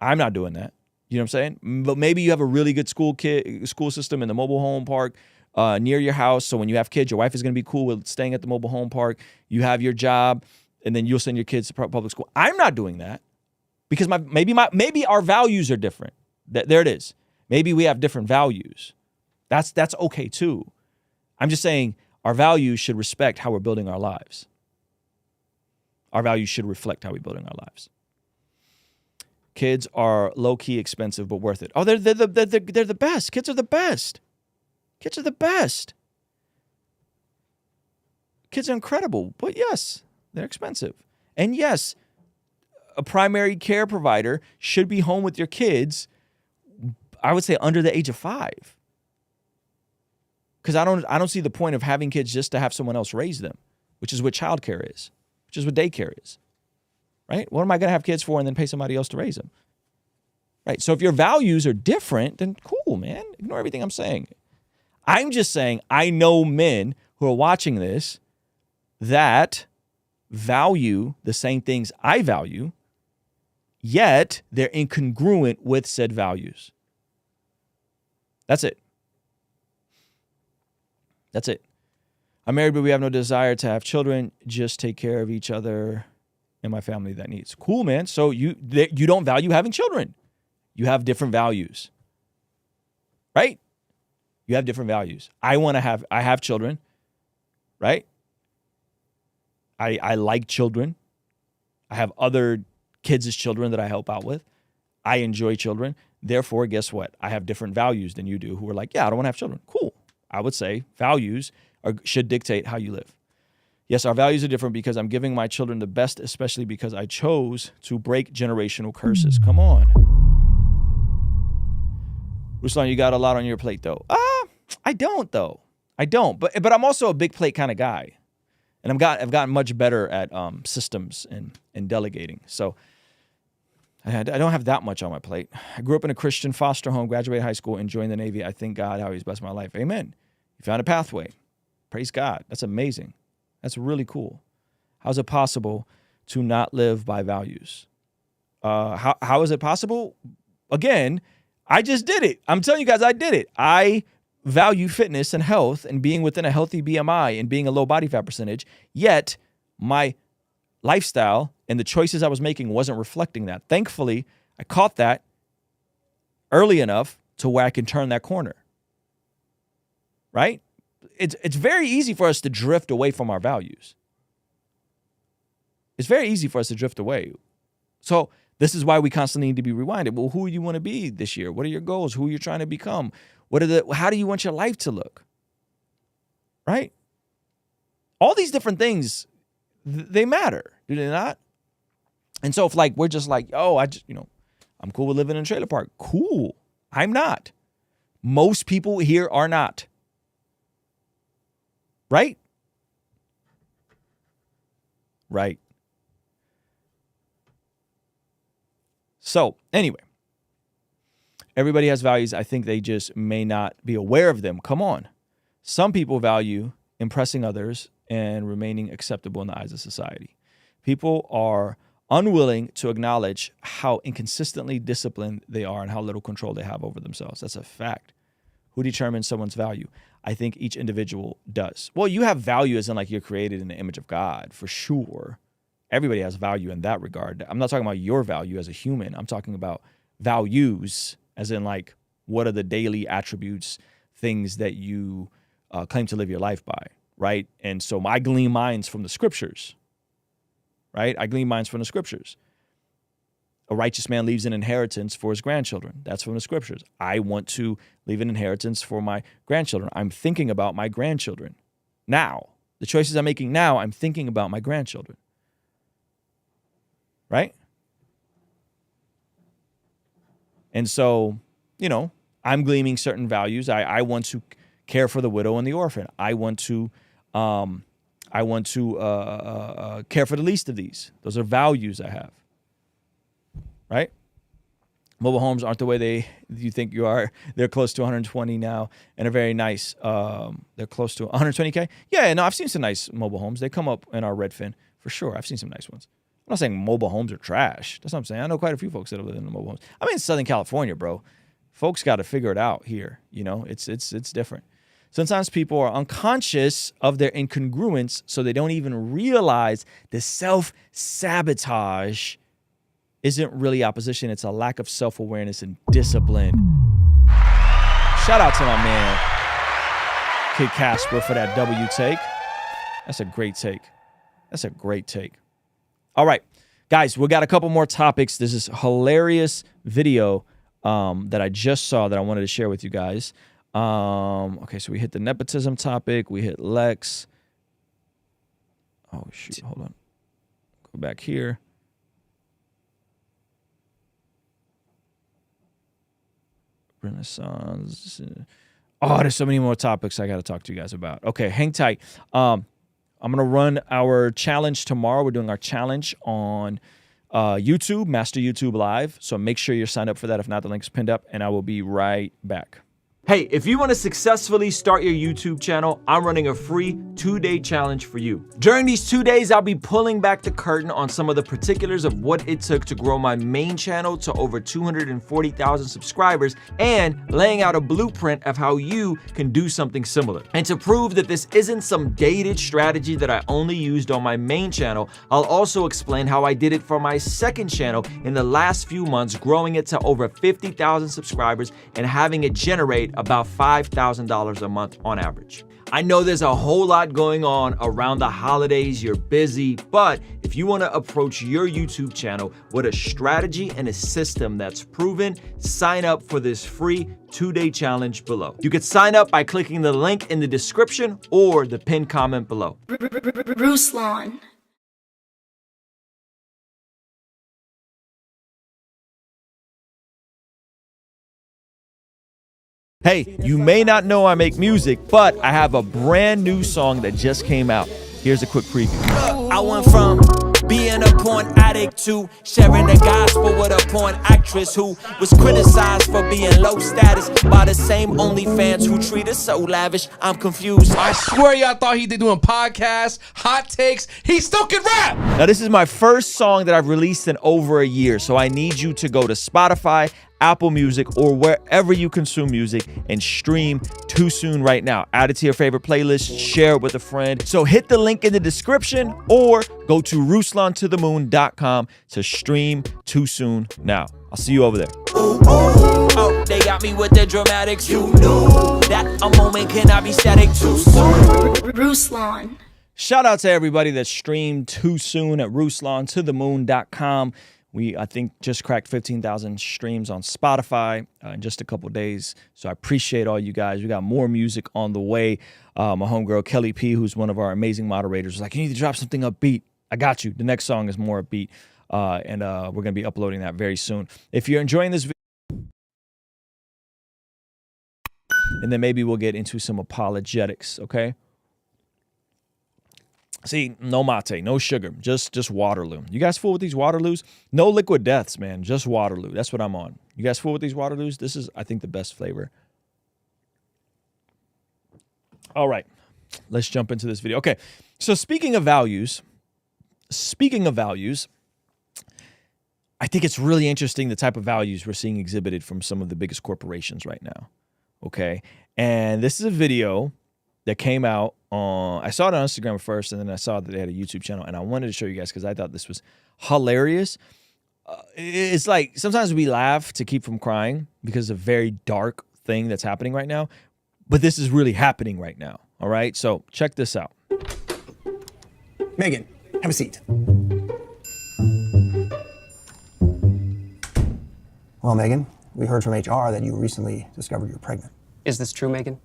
I'm not doing that. You know what I'm saying? But maybe you have a really good school system in the mobile home park near your house. So when you have kids, your wife is going to be cool with staying at the mobile home park. You have your job, and then you'll send your kids to public school. I'm not doing that. Because maybe our values are different. There it is. Maybe we have different values. That's okay too. I'm just saying our values should respect how we're building our lives. Our values should reflect how we're building our lives. Kids are low-key expensive but worth it. Oh, they're the best. Kids are the best. Kids are incredible. But yes, They're expensive. And yes, a primary care provider should be home with your kids, I would say under the age of 5. Because I don't see the point of having kids just to have someone else raise them, which is what childcare is, which is what daycare is. Right? What am I going to have kids for and then pay somebody else to raise them? Right? So if your values are different, then cool, man. Ignore everything I'm saying. I'm just saying I know men who are watching this that value the same things I value, yet they're incongruent with said values. That's it. That's it. I'm married, but we have no desire to have children. Just take care of each other and my family that needs. Cool, man. So you don't value having children. You have different values, right? You have different values. I have children, right? I like children. I have other kids as children that I help out with. I enjoy children. Therefore, guess what? I have different values than you do who are like, yeah, I don't want to have children. Cool. I would say values should dictate how you live. Yes, our values are different because I'm giving my children the best, especially because I chose to break generational curses. Come on. Ruslan, you got a lot on your plate, though. I don't, though. I don't. But I'm also a big plate kind of guy. And I've gotten much better at systems and delegating. So I don't have that much on my plate. I grew up in a Christian foster home, graduated high school, and joined the Navy. I thank God how he's blessed my life. Amen. You found a pathway. Praise God. That's amazing. That's really cool. How's it possible to not live by values? How is it possible? Again, I just did it. I'm telling you guys, I did it. I value fitness and health and being within a healthy BMI and being a low body fat percentage, yet my lifestyle and the choices I was making wasn't reflecting that. Thankfully, I caught that early enough to where I can turn that corner. Right? It's very easy for us to drift away from our values. It's very easy for us to drift away. So this is why we constantly need to be rewinded. Well, who do you want to be this year? What are your goals? Who are you trying to become? How do you want your life to look? Right? All these different things, they matter, do they not? And so if we're just like, oh, I'm cool with living in a trailer park. Cool. I'm not. Most people here are not. Right? Right. So anyway, everybody has values. I think they just may not be aware of them. Come on. Some people value impressing others and remaining acceptable in the eyes of society. People are unwilling to acknowledge how inconsistently disciplined they are and how little control they have over themselves. That's a fact. Who determines someone's value? I think each individual does. Well, you have value as in you're created in the image of God, for sure. Everybody has value in that regard. I'm not talking about your value as a human. I'm talking about values as in what are the daily attributes, things that you claim to live your life by, right? And so I glean mines from the scriptures, right? I glean mines from the scriptures. A righteous man leaves an inheritance for his grandchildren. That's from the scriptures. I want to leave an inheritance for my grandchildren. I'm thinking about my grandchildren now. The choices I'm making now, I'm thinking about my grandchildren. Right? And so, I'm gleaming certain values. I want to care for the widow and the orphan. I want to care for the least of these. Those are values I have. Right? Mobile homes aren't the way you think you are. They're close to 120 now and are very nice. They're close to 120K. Yeah, no, I've seen some nice mobile homes. They come up in our Redfin for sure. I've seen some nice ones. I'm not saying mobile homes are trash. That's what I'm saying. I know quite a few folks that live in the mobile homes. I'm in Southern California, bro. Folks got to figure it out here. It's different. Sometimes people are unconscious of their incongruence, so they don't even realize the self-sabotage isn't really opposition. It's a lack of self-awareness and discipline. Shout out to my man, Kid Casper, for that W take. That's a great take. That's a great take. All right, guys, we got a couple more topics. There's this hilarious video that I just saw that I wanted to share with you guys. Okay, so we hit the nepotism topic. We hit Lex. Oh, shoot, hold on. Go back here. Renaissance. Oh, there's so many more topics I got to talk to you guys about. Okay, hang tight. I'm going to run our challenge tomorrow. We're doing our challenge on YouTube, Master YouTube Live. So make sure you're signed up for that. If not, the link's pinned up, and I will be right back. Hey, if you want to successfully start your YouTube channel, I'm running a free 2-day challenge for you. During these 2 days, I'll be pulling back the curtain on some of the particulars of what it took to grow my main channel to over 240,000 subscribers and laying out a blueprint of how you can do something similar. And to prove that this isn't some dated strategy that I only used on my main channel, I'll also explain how I did it for my second channel in the last few months, growing it to over 50,000 subscribers and having it generate about $5,000 a month on average. I know there's a whole lot going on around the holidays, you're busy, but if you want to approach your YouTube channel with a strategy and a system that's proven, sign up for this free 2-day challenge below. You can sign up by clicking the link in the description or the pinned comment below. Ruslan. Hey, you may not know I make music, but I have a brand new song that just came out. Here's a quick preview. I went from being a porn addict to sharing the gospel with a porn actress who was criticized for being low status by the same OnlyFans who treat us so lavish. I'm confused. I swear y'all thought he did doing podcasts, hot takes. He still can rap. Now, this is my first song that I've released in over a year, so I need you to go to Spotify, Apple Music, or wherever you consume music and stream Too Soon right now. Add it to your favorite playlist, share it with a friend. So hit the link in the description or go to RuslanToTheMoon.com to stream Too Soon now. I'll see you over there. Oh, they got me with the dramatics. You knew that a moment cannot be static too soon. Ruslan. Shout out to everybody that streamed Too Soon at RuslanToTheMoon.com. We, I think, just cracked 15,000 streams on Spotify in just a couple days. So I appreciate all you guys. We got more music on the way. My homegirl, Kelly P., who's one of our amazing moderators, was like, you need to drop something upbeat. I got you. The next song is more upbeat. And we're going to be uploading that very soon. If you're enjoying this video, and then maybe we'll get into some apologetics, okay? See, no mate, no sugar, just Waterloo. You guys fool with these Waterloos? No liquid deaths, man, just Waterloo. That's what I'm on. You guys fool with these Waterloos? This is, I think, the best flavor. All right, let's jump into this video. Okay, so speaking of values, I think it's really interesting the type of values we're seeing exhibited from some of the biggest corporations right now, okay? And this is a video that came out on, I saw it on Instagram first, and then I saw that they had a YouTube channel, and I wanted to show you guys because I thought this was hilarious. It's like sometimes we laugh to keep from crying because of a very dark thing that's happening right now, but this is really happening right now, all right? So check this out. Megan, have a seat. Well, Megan, we heard from HR that you recently discovered you're pregnant. Is this true, Megan?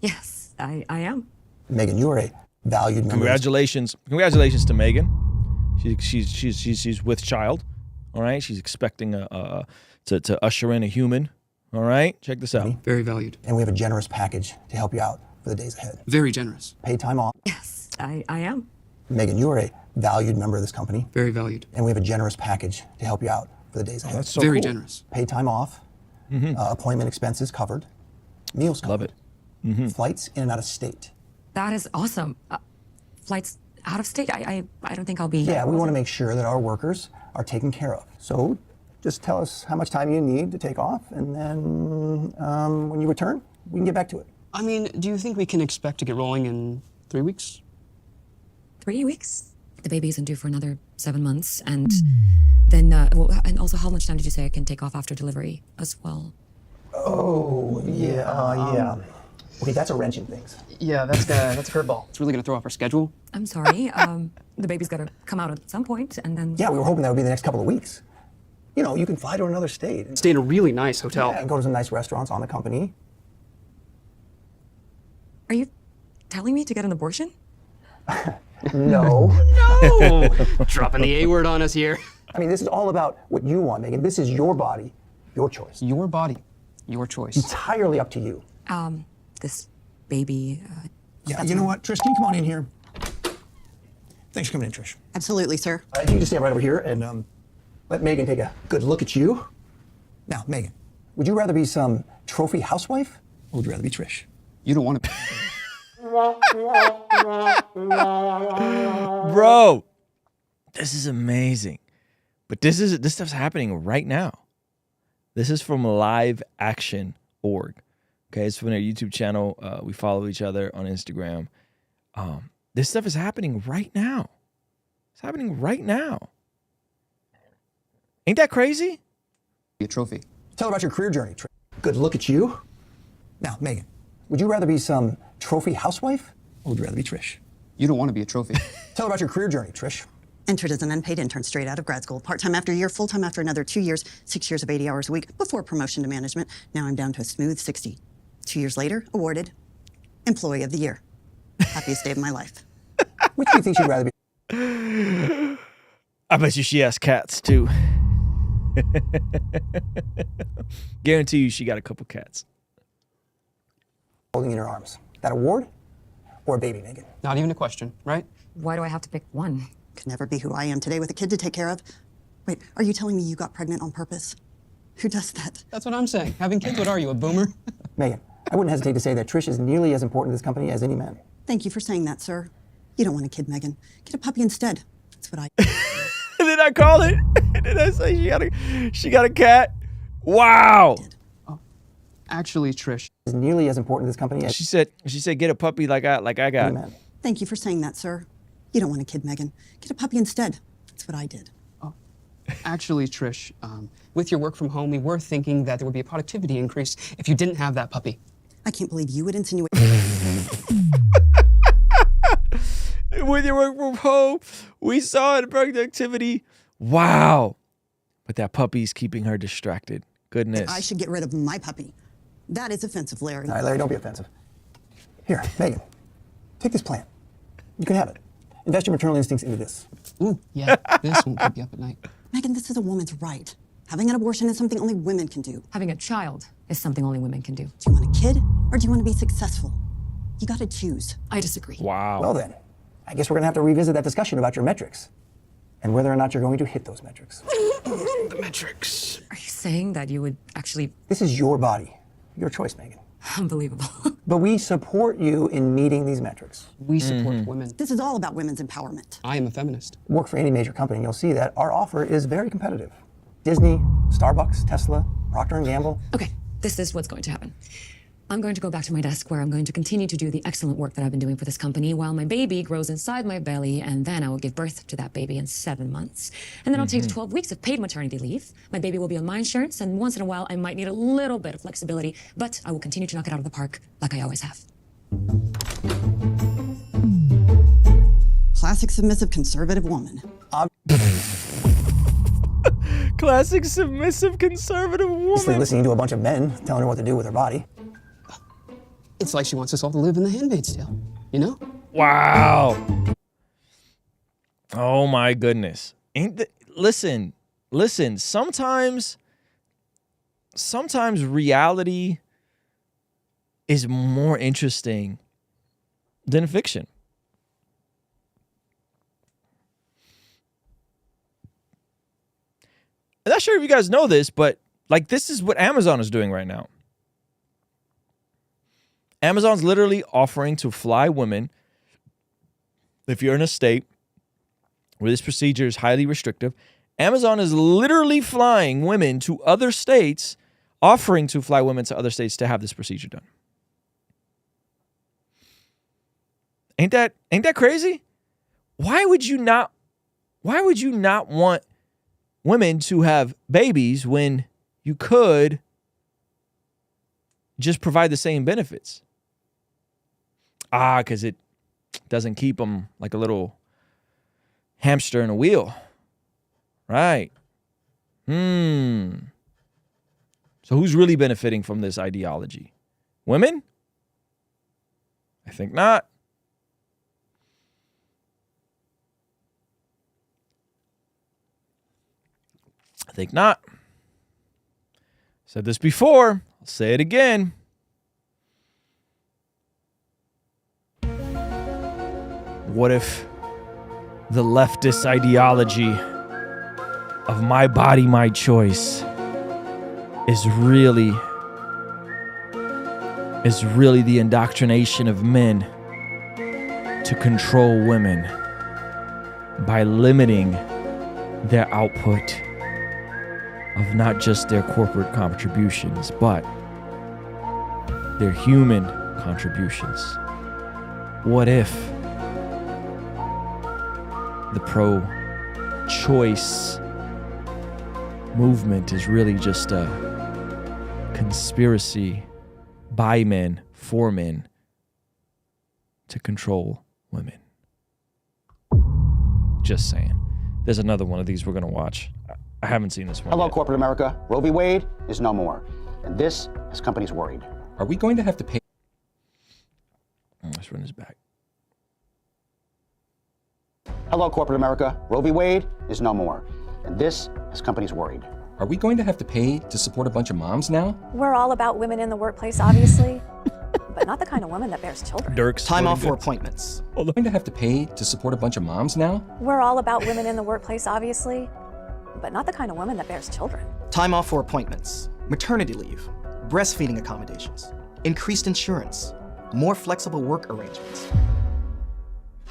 Yes, I am. Megan, you are a valued member. Congratulations to Megan. She's with child. All right, she's expecting to usher in a human. All right, check this out. Very valued. And we have a generous package to help you out for the days ahead. Very generous. Paid time off. Yes, I am. Megan, you are a valued member of this company. Very valued. And we have a generous package to help you out for the days ahead. That's so Very cool. generous. Paid time off. Appointment expenses covered. Meals covered. Love it. Flights in and out of state. That is awesome. Flights out of state? I don't think I'll be. Yeah, we want to make sure that our workers are taken care of. So just tell us how much time you need to take off, and then when you return, we can get back to it. I mean, do you think we can expect to get rolling in 3 weeks? 3 weeks? The baby isn't due for another 7 months, and then, and also how much time did you say I can take off after delivery as well? Oh, yeah. Okay, that's a wrench in things. Yeah, that's a curveball. It's really gonna throw off our schedule. I'm sorry. The baby's got to come out at some point, and then. Yeah, we were hoping that would be the next couple of weeks. You know, you can fly to another state. And Stay in a really nice hotel. yeah, and go to some nice restaurants on the company. Are you telling me to get an abortion? No. No. Oh, dropping the A word on us here. I mean, this is all about what you want, Megan. This is your body, your choice. Your body, your choice. Entirely up to you. This baby. Yeah, you know what, Trish, can you come on in here? Thanks for coming in, Trish. Absolutely, sir. You can just stand right over here and let Megan take a good look at you. Now, Megan, would you rather be some trophy housewife, or would you rather be Trish? You don't want to. Bro, this is amazing. But this stuff's happening right now. This is from liveaction.org. Okay, it's from their YouTube channel. We follow each other on Instagram. This stuff is happening right now. It's happening right now. Ain't that crazy? Be a trophy. Tell her about your career journey, Trish. Good look at you. Now, Megan, would you rather be some trophy housewife, or would you rather be Trish? You don't want to be a trophy. Tell her about your career journey, Trish. Entered as an unpaid intern straight out of grad school. Part-time after a year, full-time after another 2 years, 6 years of 80 hours a week before promotion to management. Now I'm down to a smooth 60. 2 years later, awarded Employee of the Year. Happiest day of my life. Which do you think she'd rather be? I bet you she has cats too. Guarantee you she got a couple cats. Holding in her arms. That award or a baby, Megan? Not even a question, right? Why do I have to pick one? Could never be who I am today with a kid to take care of. Wait, are you telling me you got pregnant on purpose? Who does that? That's what I'm saying. Having kids, what are you, a boomer? Megan, I wouldn't hesitate to say that Trish is nearly as important to this company as any man. Thank you for saying that, sir. You don't want a kid, Megan. Get a puppy instead. That's what I... Did I call it? Did I say she got a cat? Wow. Actually, Trish. Is nearly as important to this company as... She said get a puppy like I got. Any man. Thank you for saying that, sir. You don't want a kid, Megan. Get a puppy instead. That's what I did. Actually, Trish, with your work from home, we were thinking that there would be a productivity increase if you didn't have that puppy. I can't believe you would insinuate... With your work from home, we saw the productivity. Wow. But that puppy's keeping her distracted. Goodness. I should get rid of my puppy. That is offensive, Larry. All right, Larry, don't be offensive. Here, Megan, take this plan. You can have it. Invest your maternal instincts into this. Ooh, yeah, this won't keep you up at night. Megan, this is a woman's right. Having an abortion is something only women can do. Having a child is something only women can do. Do you want a kid or do you want to be successful? You got to choose. I disagree. Wow. Well then, I guess we're going to have to revisit that discussion about your metrics and whether or not you're going to hit those metrics. The metrics. Are you saying that you would actually... This is your body, your choice, Megan. Unbelievable. But we support you in meeting these metrics. We support women. This is all about women's empowerment. I am a feminist. Work for any major company, and you'll see that our offer is very competitive. Disney, Starbucks, Tesla, Procter & Gamble. Okay, this is what's going to happen. I'm going to go back to my desk where I'm going to continue to do the excellent work that I've been doing for this company while my baby grows inside my belly, and then I will give birth to that baby in 7 months. And then I'll take 12 weeks of paid maternity leave. My baby will be on my insurance, and once in a while I might need a little bit of flexibility, but I will continue to knock it out of the park like I always have. Classic submissive conservative woman. Classic submissive conservative woman. Listening to a bunch of men telling her what to do with her body. It's like she wants us all to live in The Handmaid's Tale, you know? Wow. Oh my goodness. Listen. Sometimes reality is more interesting than fiction. I'm not sure if you guys know this, but like this is what Amazon is doing right now. Amazon's literally offering to fly women, if you're in a state where this procedure is highly restrictive, Amazon is literally flying women to other states, offering to fly women to other states to have this procedure done. Ain't that crazy? Why would you not want women to have babies when you could just provide the same benefits? Because it doesn't keep them like a little hamster in a wheel. Right. So who's really benefiting from this ideology? Women? I think not. I think not. Said this before. I'll say it again. What if the leftist ideology of my body, my choice is really the indoctrination of men to control women by limiting their output of not just their corporate contributions, but their human contributions? What if the pro-choice movement is really just a conspiracy by men, for men, to control women? Just saying. There's another one of these we're going to watch. I haven't seen this one Hello, yet. corporate America. Roe v. Wade is no more. And this has companies worried. Are we going to have to pay? Let's run this back. Hello, corporate America. Roe v. Wade is no more. And this has companies worried. Are we going to have to pay to support a bunch of moms now? We're all about women in the workplace, obviously, but not the kind of woman that bears children. Dirk's Time off for appointments. Are we going to have to pay to support a bunch of moms now? We're all about women in the workplace, obviously, but not the kind of woman that bears children. Time off for appointments, maternity leave, breastfeeding accommodations, increased insurance, more flexible work arrangements.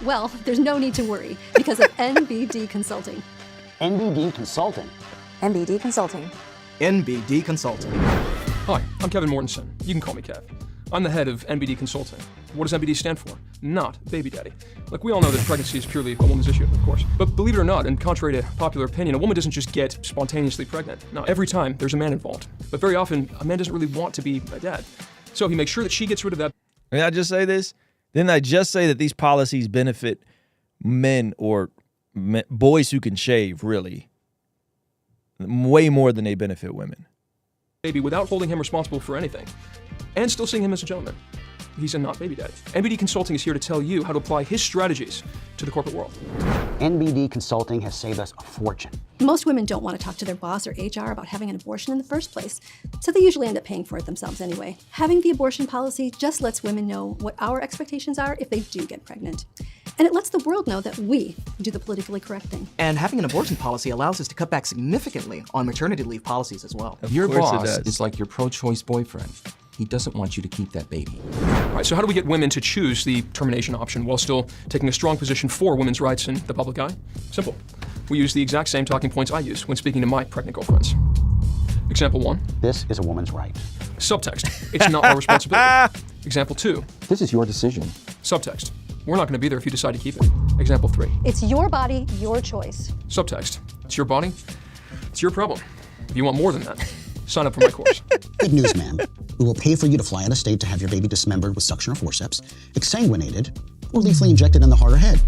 Well, there's no need to worry because of NBD Consulting. NBD Consulting. NBD Consulting. NBD Consulting. Hi, I'm Kevin Mortensen. You can call me Kev. I'm the head of NBD Consulting. What does NBD stand for? Not baby daddy. Look, we all know that pregnancy is purely a woman's issue, of course. But believe it or not, and contrary to popular opinion, a woman doesn't just get spontaneously pregnant. Now, every time, there's a man involved. But very often, a man doesn't really want to be a dad. So he makes sure that she gets rid of that. Didn't I just say this? Didn't I just say that these policies benefit men or boys who can shave, really? Way more than they benefit women. Baby without holding him responsible for anything. And still seeing him as a gentleman. He's a not baby daddy. NBD Consulting is here to tell you how to apply his strategies to the corporate world. NBD Consulting has saved us a fortune. Most women don't want to talk to their boss or HR about having an abortion in the first place, so they usually end up paying for it themselves anyway. Having the abortion policy just lets women know what our expectations are if they do get pregnant. And it lets the world know that we do the politically correct thing. And having an abortion policy allows us to cut back significantly on maternity leave policies as well. Your boss is like your pro-choice boyfriend. He doesn't want you to keep that baby. All right, so how do we get women to choose the termination option while still taking a strong position for women's rights in the public eye? Simple. We use the exact same talking points I use when speaking to my pregnant girlfriends. Example 1. This is a woman's right. Subtext. It's not our responsibility. Example 2. This is your decision. Subtext. We're not going to be there if you decide to keep it. Example 3. It's your body, your choice. Subtext. It's your body. It's your problem. If you want more than that, sign up for my course. Good news, ma'am. We will pay for you to fly out of state to have your baby dismembered with suction or forceps, exsanguinated, or lethally injected in the heart or head.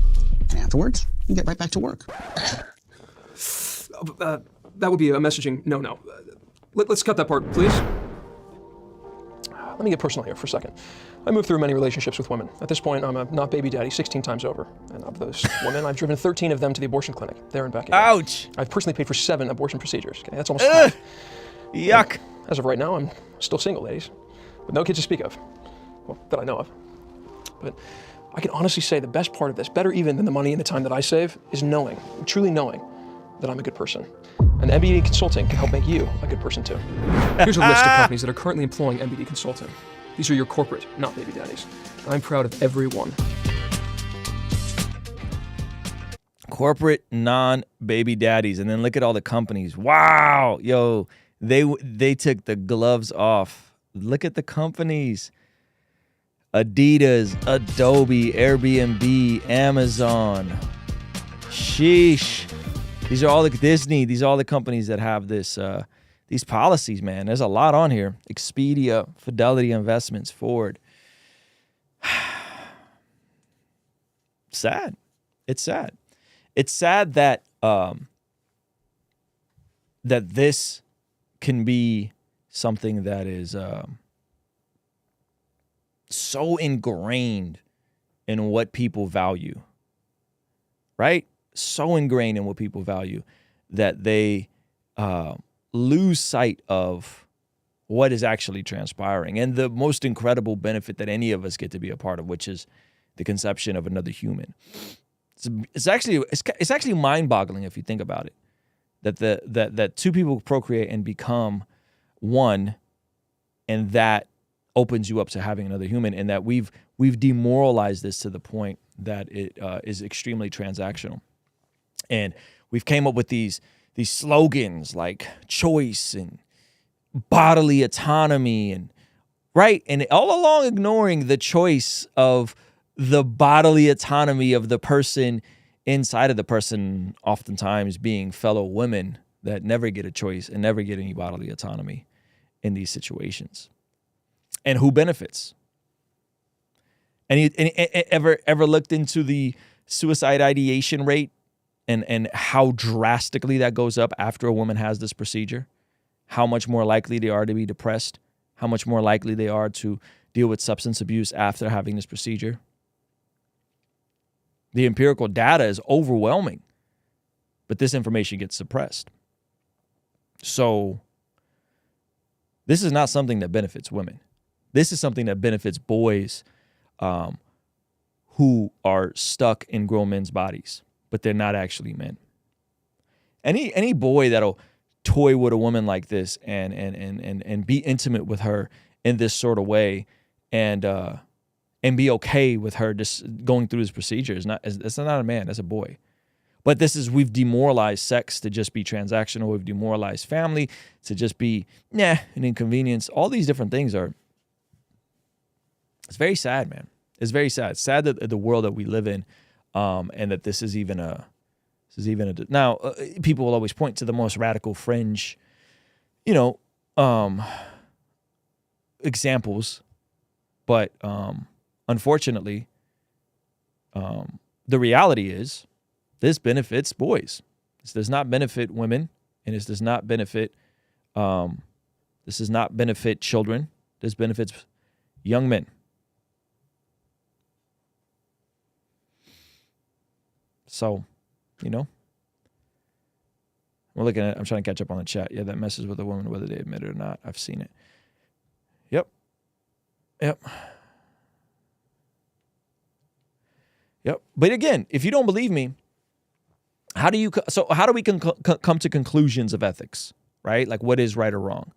And afterwards, you get right back to work. That would be a messaging no. Let's cut that part, please. Let me get personal here for a second. I moved through many relationships with women. At this point, I'm a not baby daddy 16 times over. And of those women, I've driven 13 of them to the abortion clinic, there and back again. Ouch! I've personally paid for 7 abortion procedures. Okay, that's almost half. Yuck. As of right now, I'm still single, ladies, with no kids to speak of. Well, that I know of. But I can honestly say the best part of this, better even than the money and the time that I save, is knowing, truly knowing, that I'm a good person. And NBD Consulting can help make you a good person too. Here's a list of companies that are currently employing NBD Consulting. These are your corporate, not baby daddies. I'm proud of every one. Corporate non-baby daddies. And then look at all the companies. Wow. Yo, they took the gloves off. Look at the companies. Adidas, Adobe, Airbnb, Amazon. Sheesh. These are all the Disney. These are all the companies that have this these policies, man. There's a lot on here. Expedia, Fidelity Investments, Ford. Sad. It's sad. It's sad that that this can be something that is so ingrained in what people value, right? So ingrained in what people value that they lose sight of what is actually transpiring and the most incredible benefit that any of us get to be a part of, which is the conception of another human. It's actually mind-boggling if you think about it, that two people procreate and become one, and that opens you up to having another human, and that we've demoralized this to the point that it is extremely transactional, and we've came up with these slogans like choice and bodily autonomy, and right, and all along ignoring the choice of the bodily autonomy of the person inside of the person, oftentimes being fellow women that never get a choice and never get any bodily autonomy in these situations. And who benefits? And ever looked into the suicide ideation rate and how drastically that goes up after a woman has this procedure? How much more likely they are to be depressed? How much more likely they are to deal with substance abuse after having this procedure? The empirical data is overwhelming, but this information gets suppressed. So this is not something that benefits women. This is something that benefits boys who are stuck in grown men's bodies, but they're not actually men. Any boy that'll toy with a woman like this and be intimate with her in this sort of way and be okay with her just going through this procedure that's not a man, that's a boy. But we've demoralized sex to just be transactional. We've demoralized family to just be an inconvenience. All these different things it's very sad, man. It's very sad. It's sad that the world that we live in, and that this is even now, people will always point to the most radical fringe, examples. But unfortunately, the reality is this benefits boys. This does not benefit women, and this does not benefit children. This benefits young men. So, I'm trying to catch up on the chat. Yeah, that messes with a woman whether they admit it or not. I've seen it. Yep. But again, if you don't believe me, how do we come to conclusions of ethics, right? Like what is right or wrong?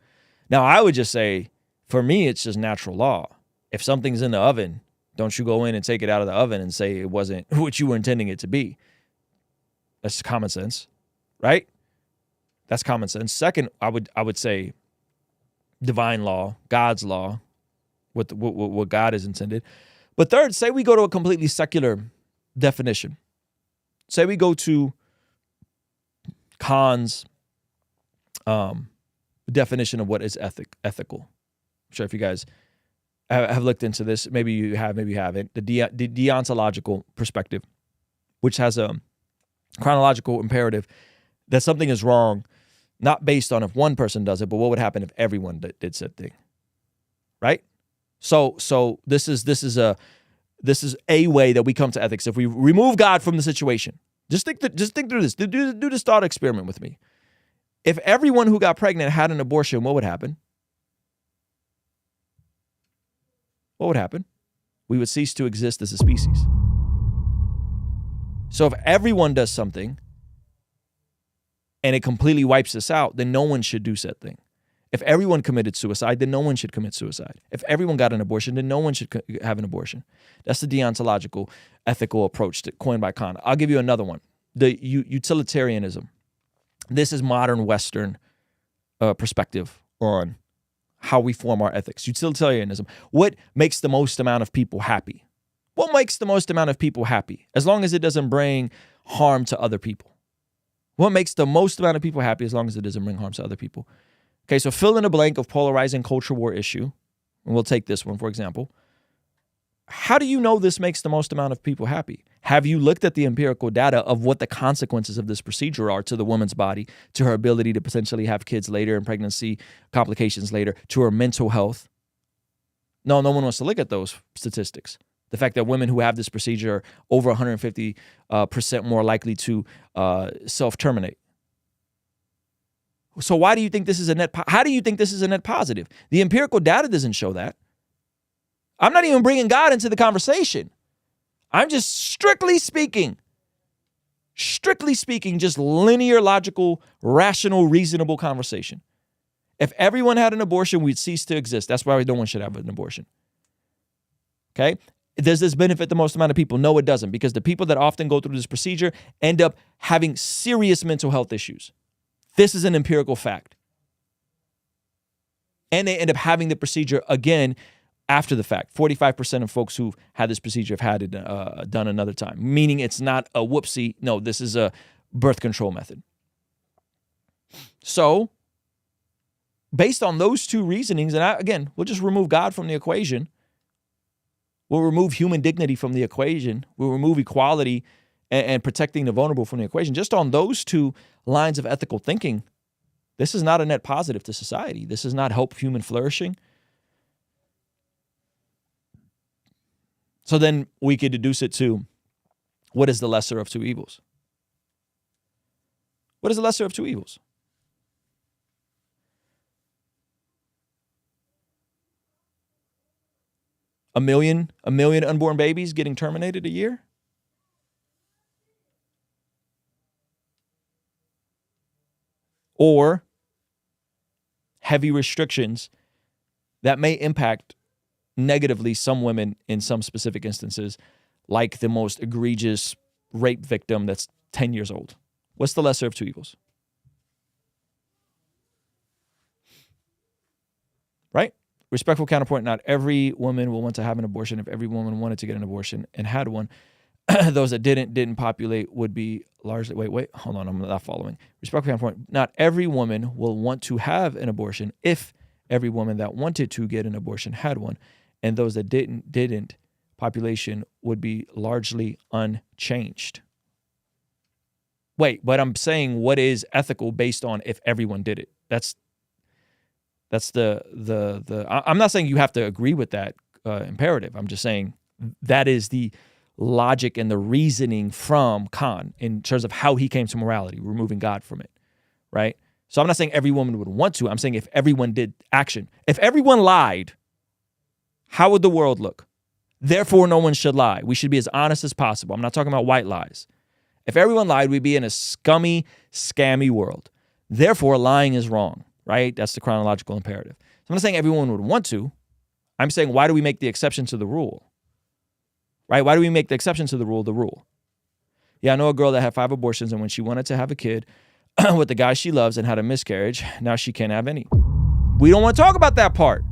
Now, I would just say, for me, it's just natural law. If something's in the oven, don't you go in and take it out of the oven and say it wasn't what you were intending it to be. That's common sense, right? That's common sense. Second, I would say divine law, God's law, what God has intended. But third, say we go to a completely secular definition. Say we go to Kant's definition of what is ethical. I'm sure if you guys have looked into this, maybe you have, maybe you haven't. The deontological perspective, which has a chronological imperative that something is wrong, not based on if one person does it, but what would happen if everyone did said thing, right? So this is a way that we come to ethics. If we remove God from the situation, just think through this. Do this thought experiment with me. If everyone who got pregnant had an abortion, what would happen? What would happen? We would cease to exist as a species. So if everyone does something and it completely wipes us out, then no one should do said thing. If everyone committed suicide, then no one should commit suicide. If everyone got an abortion, then no one should have an abortion. That's the deontological, ethical approach coined by Kant. I'll give you another one. The utilitarianism. This is modern Western perspective on how we form our ethics. Utilitarianism. What makes the most amount of people happy? What makes the most amount of people happy? As long as it doesn't bring harm to other people. What makes the most amount of people happy as long as it doesn't bring harm to other people? Okay, so fill in a blank of polarizing culture war issue. And we'll take this one, for example. How do you know this makes the most amount of people happy? Have you looked at the empirical data of what the consequences of this procedure are to the woman's body, to her ability to potentially have kids later in pregnancy, complications later, to her mental health? No one wants to look at those statistics. The fact that women who have this procedure are over 150% more likely to self-terminate. So why do you think this is a net? How do you think this is a net positive? The empirical data doesn't show that. I'm not even bringing God into the conversation. I'm just strictly speaking, just linear, logical, rational, reasonable conversation. If everyone had an abortion, we'd cease to exist. That's why no one should have an abortion. Okay? Does this benefit the most amount of people? No, it doesn't, because the people that often go through this procedure end up having serious mental health issues. This is an empirical fact. And they end up having the procedure again after the fact. 45% of folks who've had this procedure have had it done another time, meaning it's not a whoopsie. No, this is a birth control method. So, based on those two reasonings, and again, we'll just remove God from the equation. We'll remove human dignity from the equation. We'll remove equality and protecting the vulnerable from the equation. Just on those two lines of ethical thinking, this is not a net positive to society. This does not help human flourishing. So then we could deduce it to, what is the lesser of two evils? What is the lesser of two evils? A million unborn babies getting terminated a year? Or heavy restrictions that may impact negatively some women in some specific instances, like the most egregious rape victim that's 10 years old. What's the lesser of two evils? Right? Respectful counterpoint, not every woman will want to have an abortion. If every woman wanted to get an abortion and had one, those that didn't populate would be largely, wait, hold on, I'm not following. Respectful counterpoint, not every woman will want to have an abortion if every woman that wanted to get an abortion had one, and those that didn't, population would be largely unchanged. Wait, but I'm saying what is ethical based on if everyone did it. That's the I'm not saying you have to agree with that imperative. I'm just saying that is the logic and the reasoning from Khan in terms of how he came to morality, removing God from it, right? So I'm not saying every woman would want to. I'm saying if everyone did action. If everyone lied, how would the world look? Therefore, no one should lie. We should be as honest as possible. I'm not talking about white lies. If everyone lied, we'd be in a scummy, scammy world. Therefore, lying is wrong, right? That's the chronological imperative. So I'm not saying everyone would want to. I'm saying, why do we make the exception to the rule? Right? Why do we make the exception to the rule the rule? Yeah, I know a girl that had 5 abortions, and when she wanted to have a kid with the guy she loves and had a miscarriage, now she can't have any. We don't want to talk about that part.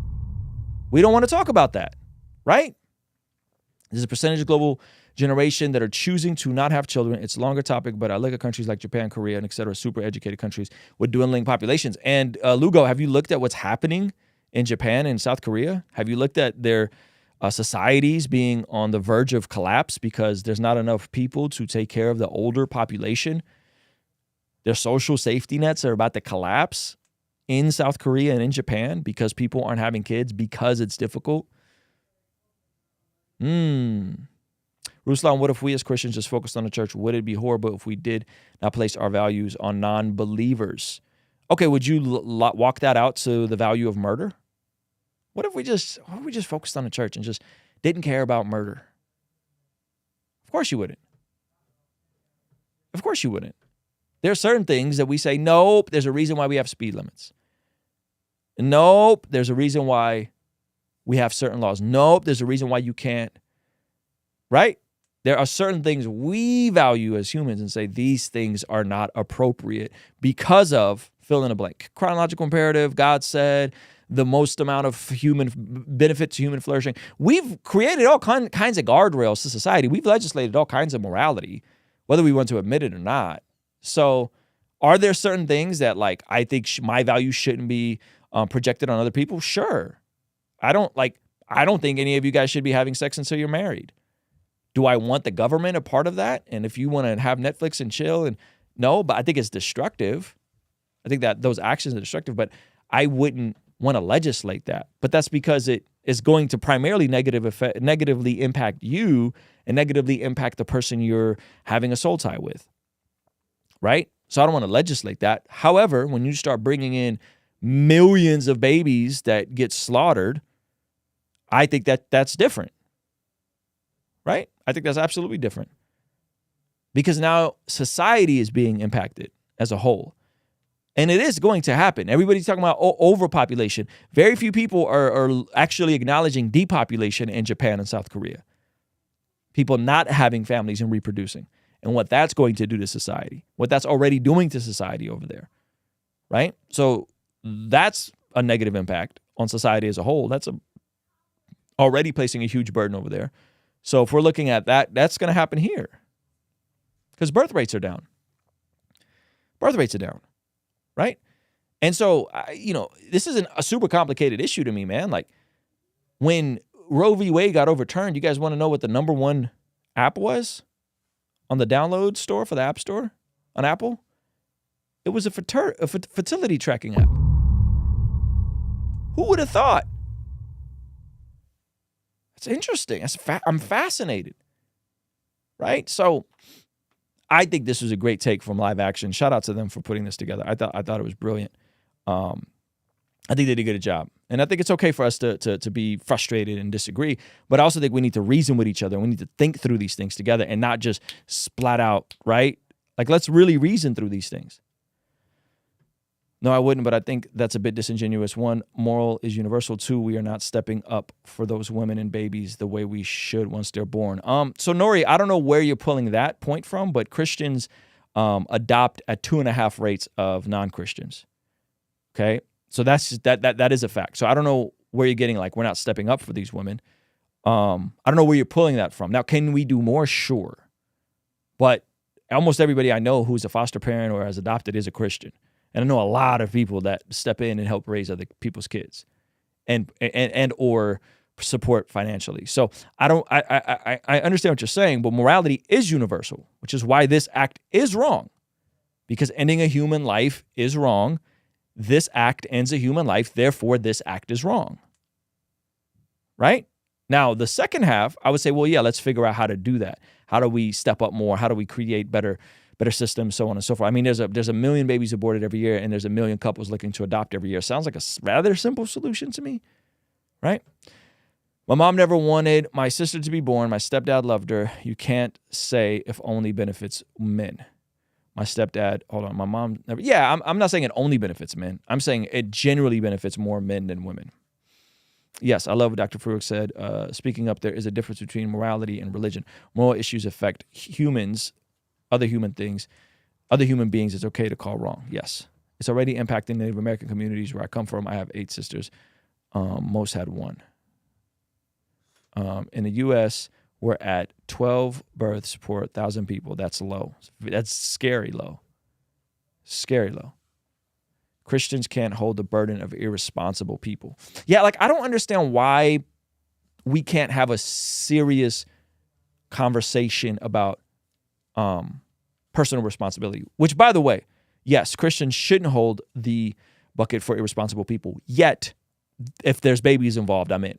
We don't want to talk about that, right? There's a percentage of global generation that are choosing to not have children. It's a longer topic, but I look at countries like Japan, Korea, and et cetera, super educated countries with dwindling populations. And Lugo, have you looked at what's happening in Japan and South Korea? Have you looked at their societies being on the verge of collapse because there's not enough people to take care of the older population? Their social safety nets are about to collapse in South Korea and in Japan because people aren't having kids because it's difficult. Ruslan, what if we as Christians just focused on the church? Would it be horrible if we did not place our values on non-believers? Okay, would you walk that out to the value of murder? What if we just focused on the church and just didn't care about murder? Of course you wouldn't. Of course you wouldn't. There are certain things that we say, nope, there's a reason why we have speed limits. Nope, there's a reason why we have certain laws. Nope, there's a reason why you can't. Right? There are certain things we value as humans and say these things are not appropriate because of fill in a blank. Chronological imperative, God said, the most amount of human benefit to human flourishing. We've created all kinds of guardrails to society. We've legislated all kinds of morality, whether we want to admit it or not. So are there certain things that like I think my values shouldn't be projected on other people? Sure. I don't think any of you guys should be having sex until you're married. Do I want the government a part of that? And if you want to have Netflix and chill, and no, but I think it's destructive. I think that those actions are destructive, but I wouldn't want to legislate that. But that's because it is going to primarily negatively impact you and negatively impact the person you're having a soul tie with. Right? So I don't want to legislate that. However, when you start bringing in millions of babies that get slaughtered, I think that that's different, right? I think that's absolutely different because now society is being impacted as a whole. And it is going to happen. Everybody's talking about overpopulation. Very few people are actually acknowledging depopulation in Japan and South Korea. People not having families and reproducing and what that's going to do to society, what that's already doing to society over there, right? So that's a negative impact on society as a whole. That's already placing a huge burden over there. So if we're looking at that, that's going to happen here because birth rates are down. Birth rates are down. Right? And so, this isn't a super complicated issue to me, man. Like when Roe v. Wade got overturned, you guys want to know what the #1 app was on the download store for the App Store on Apple? It was a fertility tracking app. Who would have thought? That's interesting. I'm fascinated. Right? So I think this was a great take from Live Action. Shout out to them for putting this together. I thought it was brilliant. I think they did a good job. And I think it's okay for us to be frustrated and disagree. But I also think we need to reason with each other. We need to think through these things together and not just splat out, right? Like, let's really reason through these things. No, I wouldn't, but I think that's a bit disingenuous. 1, moral is universal. 2, we are not stepping up for those women and babies the way we should once they're born. So Nori, I don't know where you're pulling that point from, but Christians adopt at 2.5 rates of non-Christians. Okay, so that is a fact. So I don't know where you're getting like we're not stepping up for these women. I don't know where you're pulling that from. Now, can we do more? Sure, but almost everybody I know who's a foster parent or has adopted is a Christian. And I know a lot of people that step in and help raise other people's kids and or support financially. So I understand what you're saying, but morality is universal, which is why this act is wrong. Because ending a human life is wrong. This act ends a human life, therefore this act is wrong. Right? Now, the second half, I would say, well, yeah, let's figure out how to do that. How do we step up more? How do we create better systems, so on and so forth. I mean, there's a million babies aborted every year, and there's a million couples looking to adopt every year. Sounds like a rather simple solution to me, right? My mom never wanted my sister to be born. My stepdad loved her. You can't say if only benefits men. My stepdad, hold on, my mom never, yeah, I'm not saying it only benefits men. I'm saying it generally benefits more men than women. Yes, I love what Dr. Farooq said. Speaking up, there is a difference between morality and religion. Moral issues affect humans, other human things, other human beings. It's okay to call wrong. Yes. It's already impacting Native American communities where I come from. I have 8 sisters. Most had 1. In the U.S., we're at 12 births per 1,000 people. That's low. That's scary low. Scary low. Christians can't hold the burden of irresponsible people. Yeah, like I don't understand why we can't have a serious conversation about personal responsibility, which, by the way, yes, Christians shouldn't hold the bucket for irresponsible people. Yet, if there's babies involved, I'm in.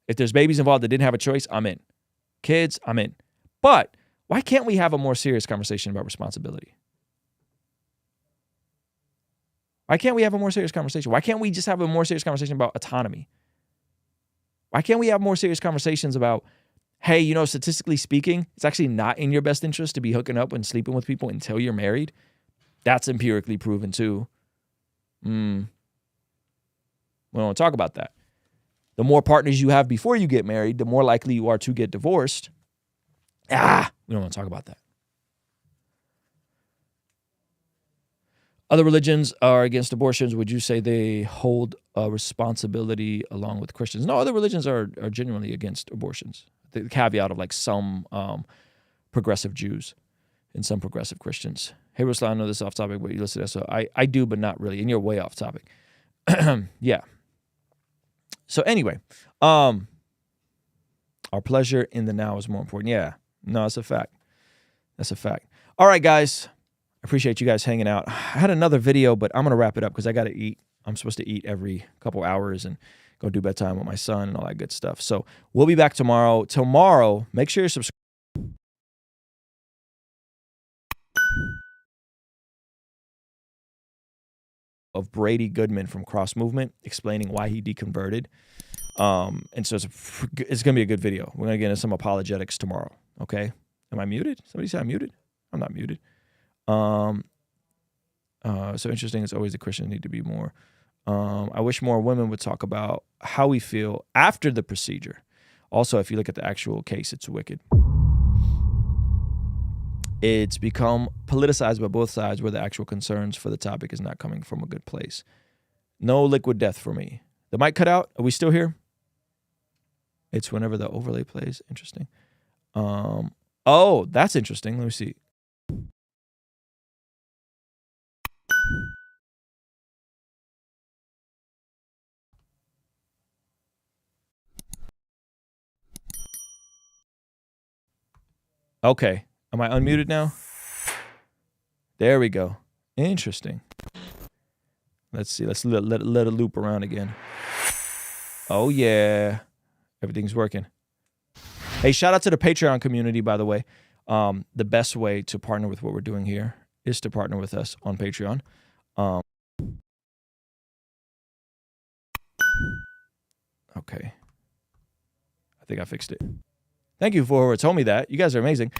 If there's babies involved that didn't have a choice, I'm in. Kids, I'm in. But why can't we have a more serious conversation about responsibility? Why can't we have a more serious conversation? Why can't we just have a more serious conversation about autonomy? Why can't we have more serious conversations about, hey, statistically speaking, it's actually not in your best interest to be hooking up and sleeping with people until you're married. That's empirically proven too. We don't want to talk about that. The more partners you have before you get married, the more likely you are to get divorced. We don't want to talk about that. Other religions are against abortions. Would you say they hold a responsibility along with Christians? No, other religions are genuinely against abortions. The caveat of like some progressive Jews and some progressive Christians. Hey, Ruslan, I know this is off topic, but you listen to this. So I do, but not really. And you're way off topic. Yeah. So anyway, our pleasure in the now is more important. Yeah. No, that's a fact. That's a fact. All right, guys. Appreciate you guys hanging out. I had another video, but I'm going to wrap it up because I got to eat. I'm supposed to eat every couple hours and go do bedtime with my son and all that good stuff. So we'll be back tomorrow. Tomorrow, make sure you're subscribed. of Brady Goodman from Cross Movement explaining why he deconverted. And so it's going to be a good video. We're going to get into some apologetics tomorrow. Okay. Am I muted? Somebody say I'm muted? I'm not muted. So interesting. It's always the Christians need to be more. I wish more women would talk about how we feel after the procedure. Also, if you look at the actual case, it's wicked. It's become politicized by both sides where the actual concerns for the topic is not coming from a good place. No liquid death for me. The mic cut out. Are we still here? It's whenever the overlay plays. Interesting. Oh, that's interesting. Let me see. Okay. Am I unmuted now? There we go. Interesting. Let's see. Let's let it loop around again. Oh, yeah. Everything's working. Hey, shout out to the Patreon community, by the way. The best way to partner with what we're doing here is to partner with us on Patreon. Okay. I think I fixed it. Thank you for told me that. You guys are amazing.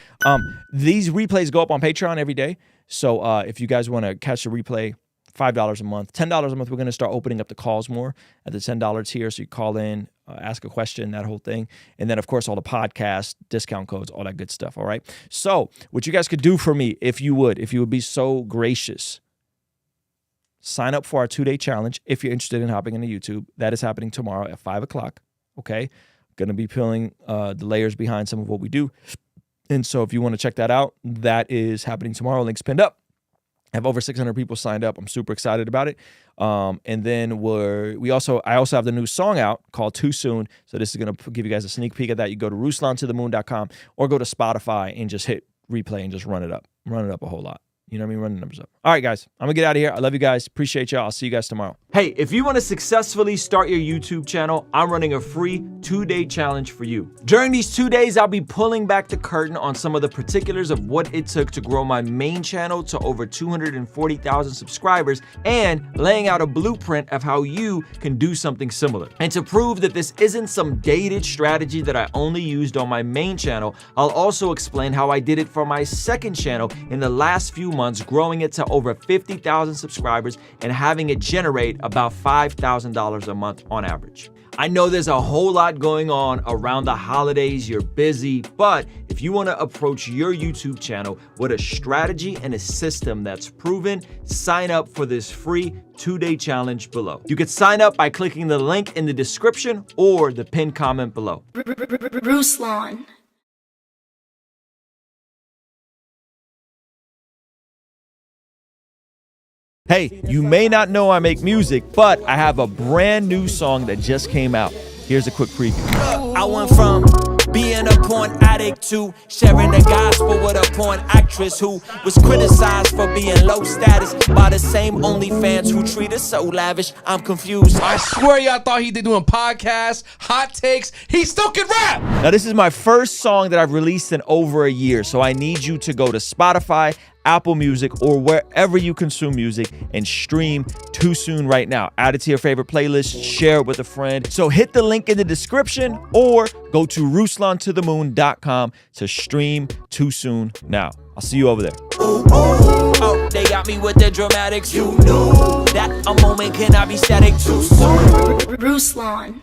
These replays go up on Patreon every day. So if you guys want to catch a replay, $5 a month, $10 a month, we're going to start opening up the calls more at the $10 tier. So you call in, ask a question, that whole thing. And then, of course, all the podcast, discount codes, all that good stuff. All right. So what you guys could do for me, if you would be so gracious, sign up for our 2-day challenge if you're interested in hopping into YouTube. That is happening tomorrow at 5 o'clock. Okay. Going to be peeling the layers behind some of what we do. And so if you want to check that out, that is happening tomorrow. Link's pinned up. I have over 600 people signed up. I'm super excited about it. And then I also have the new song out called Too Soon. So this is going to give you guys a sneak peek of that. You go to RuslanToTheMoon.com or go to Spotify and just hit replay and just run it up. Run it up a whole lot. You know what I mean? Run the numbers up. All right, guys. I'm going to get out of here. I love you guys. Appreciate y'all. I'll see you guys tomorrow. Hey, if you want to successfully start your YouTube channel, I'm running a free 2-day challenge for you. During these 2 days, I'll be pulling back the curtain on some of the particulars of what it took to grow my main channel to over 240,000 subscribers and laying out a blueprint of how you can do something similar. And to prove that this isn't some dated strategy that I only used on my main channel, I'll also explain how I did it for my second channel in the last few months, growing it to over 50,000 subscribers and having it generate about $5,000 a month on average. I know there's a whole lot going on around the holidays, you're busy, but if you want to approach your YouTube channel with a strategy and a system that's proven, sign up for this free 2-day challenge below. You can sign up by clicking the link in the description or the pinned comment below. Ruslan. Hey, you may not know I make music, but I have a brand new song that just came out. Here's a quick preview. I went from being a porn addict to sharing the gospel with a porn actress who was criticized for being low status by the same OnlyFans who treat us so lavish. I'm confused. I swear y'all thought he did doing podcasts, hot takes. He still can rap. Now, this is my first song that I've released in over a year, so I need you to go to Spotify, Apple Music, or wherever you consume music and stream Too Soon right now. Add it to your favorite playlist, share it with a friend. So hit the link in the description or go to RuslanToTheMoon.com to stream Too Soon now. I'll see you over there. Oh, they got me with the dramatics. You knew that a moment cannot be static too soon. Ruslan.